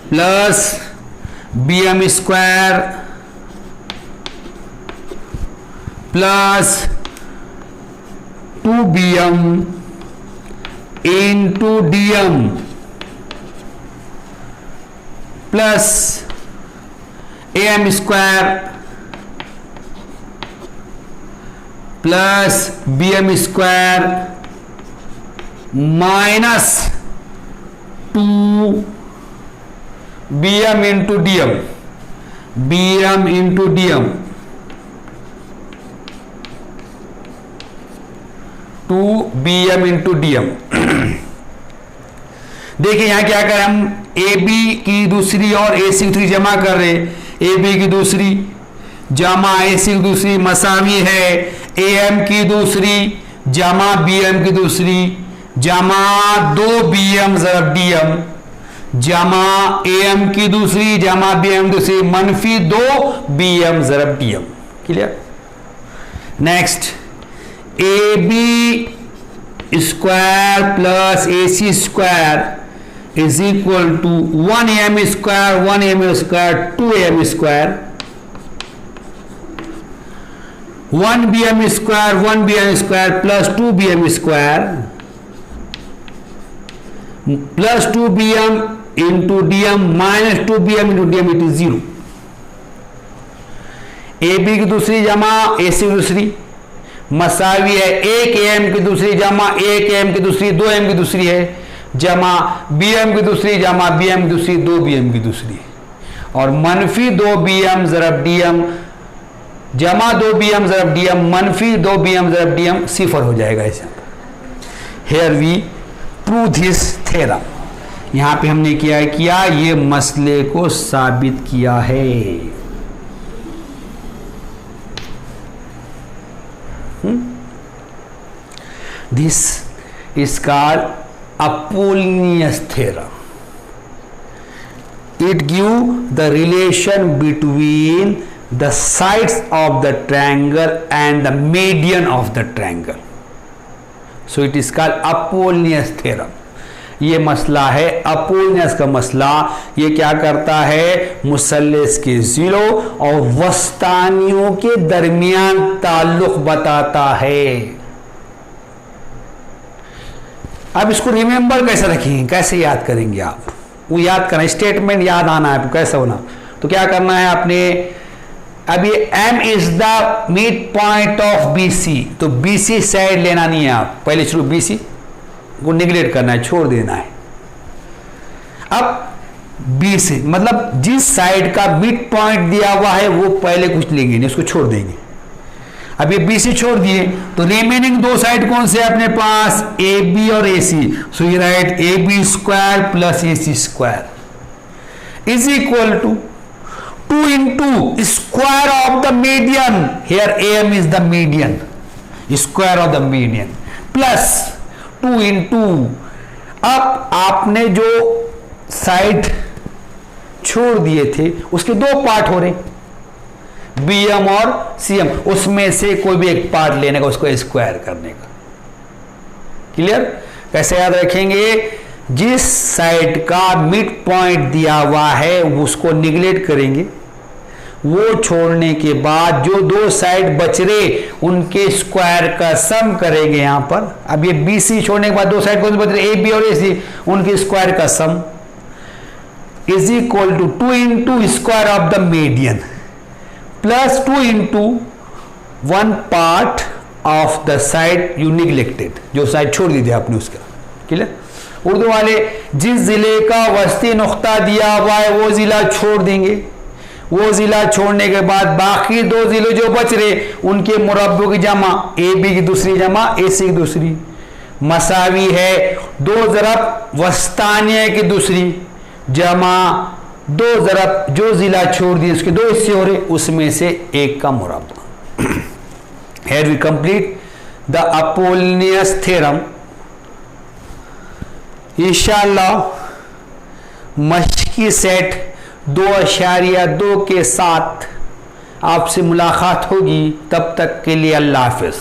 plus B M square plus 2bm into dm plus am square plus bm square minus 2bm into dm, bm into dm 2bm into dm. देखिए यहां क्या करें हम, ए बी की दूसरी और ए सी की दूसरी जमा कर रहे, ए बी की दूसरी जमा ए सी की दूसरी मसावी है ए एम की दूसरी जमा बी एम की दूसरी जमा 2bm ज़रब dm जमा ए एम की दूसरी जमा बी एम दूसरी मनफी 2bm ज़रब dm. Clear. Next, A B square plus A C square is equal to 1am square 2am square 1bm square plus 2bm square plus 2bm into dm minus 2bm into dm, it is 0. A B की दूसरी जमा ए सी की दूसरी मसावी है, 1am की दूसरी जमा 1am की दूसरी 2m की दूसरी है जमा bm की दूसरी जमा bm की दूसरी 2bm की दूसरी और मनफी 2bm ज़रब dm जमा 2bm ज़रब dm मनफी 2bm ज़रब dm सिफर हो जाएगा. इसे here we prove this theorem. यहां पे हमने किया ये मसले को साबित किया है। This is called Apollonius theorem. It gives the relation between the sides of the triangle and the median of the triangle. So it is called Apollonius theorem. ये मसला है अपोलिनियस का मसला। ये क्या करता है, मुसल्लस के जिलो और वस्तानियों के दरमियान ताल्लुक बताता है। अब इसको रिमेंबर कैसे रखेंगे, कैसे याद करेंगे आप, वो याद करना, स्टेटमेंट याद आना है आपको कैसे होना। तो क्या करना है आपने, अब ये M is the mid point of BC, तो BC साइड लेना नहीं है आप, पहले शुरू BC को निगलेक्ट करना है, छोड़ देना है। अब BC मतलब जिस साइड का मिड पॉइंट दिया हुआ है वो पहले कुछ लेंगे नहीं, उसको छोड़ देंगे। अब ये BC छोड़ दिए तो रिमेनिंग दो साइड कौन से अपने पास, AB और AC। So you write AB square plus AC square is equal to 2 into square of the median, here AM is the median, square of the median plus 2 into, अब आपने जो साइड छोड़ दिए थे उसके दो पार्ट हो रहे, BM और CM, उसमें से कोई भी एक पार्ट लेने का, उसको स्क्वायर करने का। क्लियर, कैसे याद रखेंगे, जिस साइड का मिड पॉइंट दिया हुआ है उसको निगलेक्ट करेंगे, वो छोड़ने के बाद जो दो साइड बच रहे उनके स्क्वायर का सम करेंगे यहां पर। अब ये BC छोड़ने के बाद दो साइड कौन से बच रहे, AB और AC, उनके स्क्वायर का sum is equal to 2 into square of the median plus 2 into 1 part of the side you neglected, जो साइड छोड़ दी थी आपने उसका। क्लियर, उर्दू वाले जिस जिले का वस्ती नुक्ता दिया हुआ है वो जिला छोड़ देंगे, वो जिला छोड़ने के बाद बाकी दो जिले जो बच रहे उनके मुरब्बों की जमा, AB की दूसरी जमा AC की दूसरी मसावी है, दो ज़रब वस्तानिया की दूसरी जमा दो ज़रब जो जिला छोड़ दिए उसके दो हिस्से हो रहे, उसमें से एक का मुरब्बा। Here we complete the Apollonius theorem. इंशाअल्लाह मशकी सेट 2.2 के साथ आपसे मुलाकात होगी, तब तक के लिए अल्लाह हाफिज़।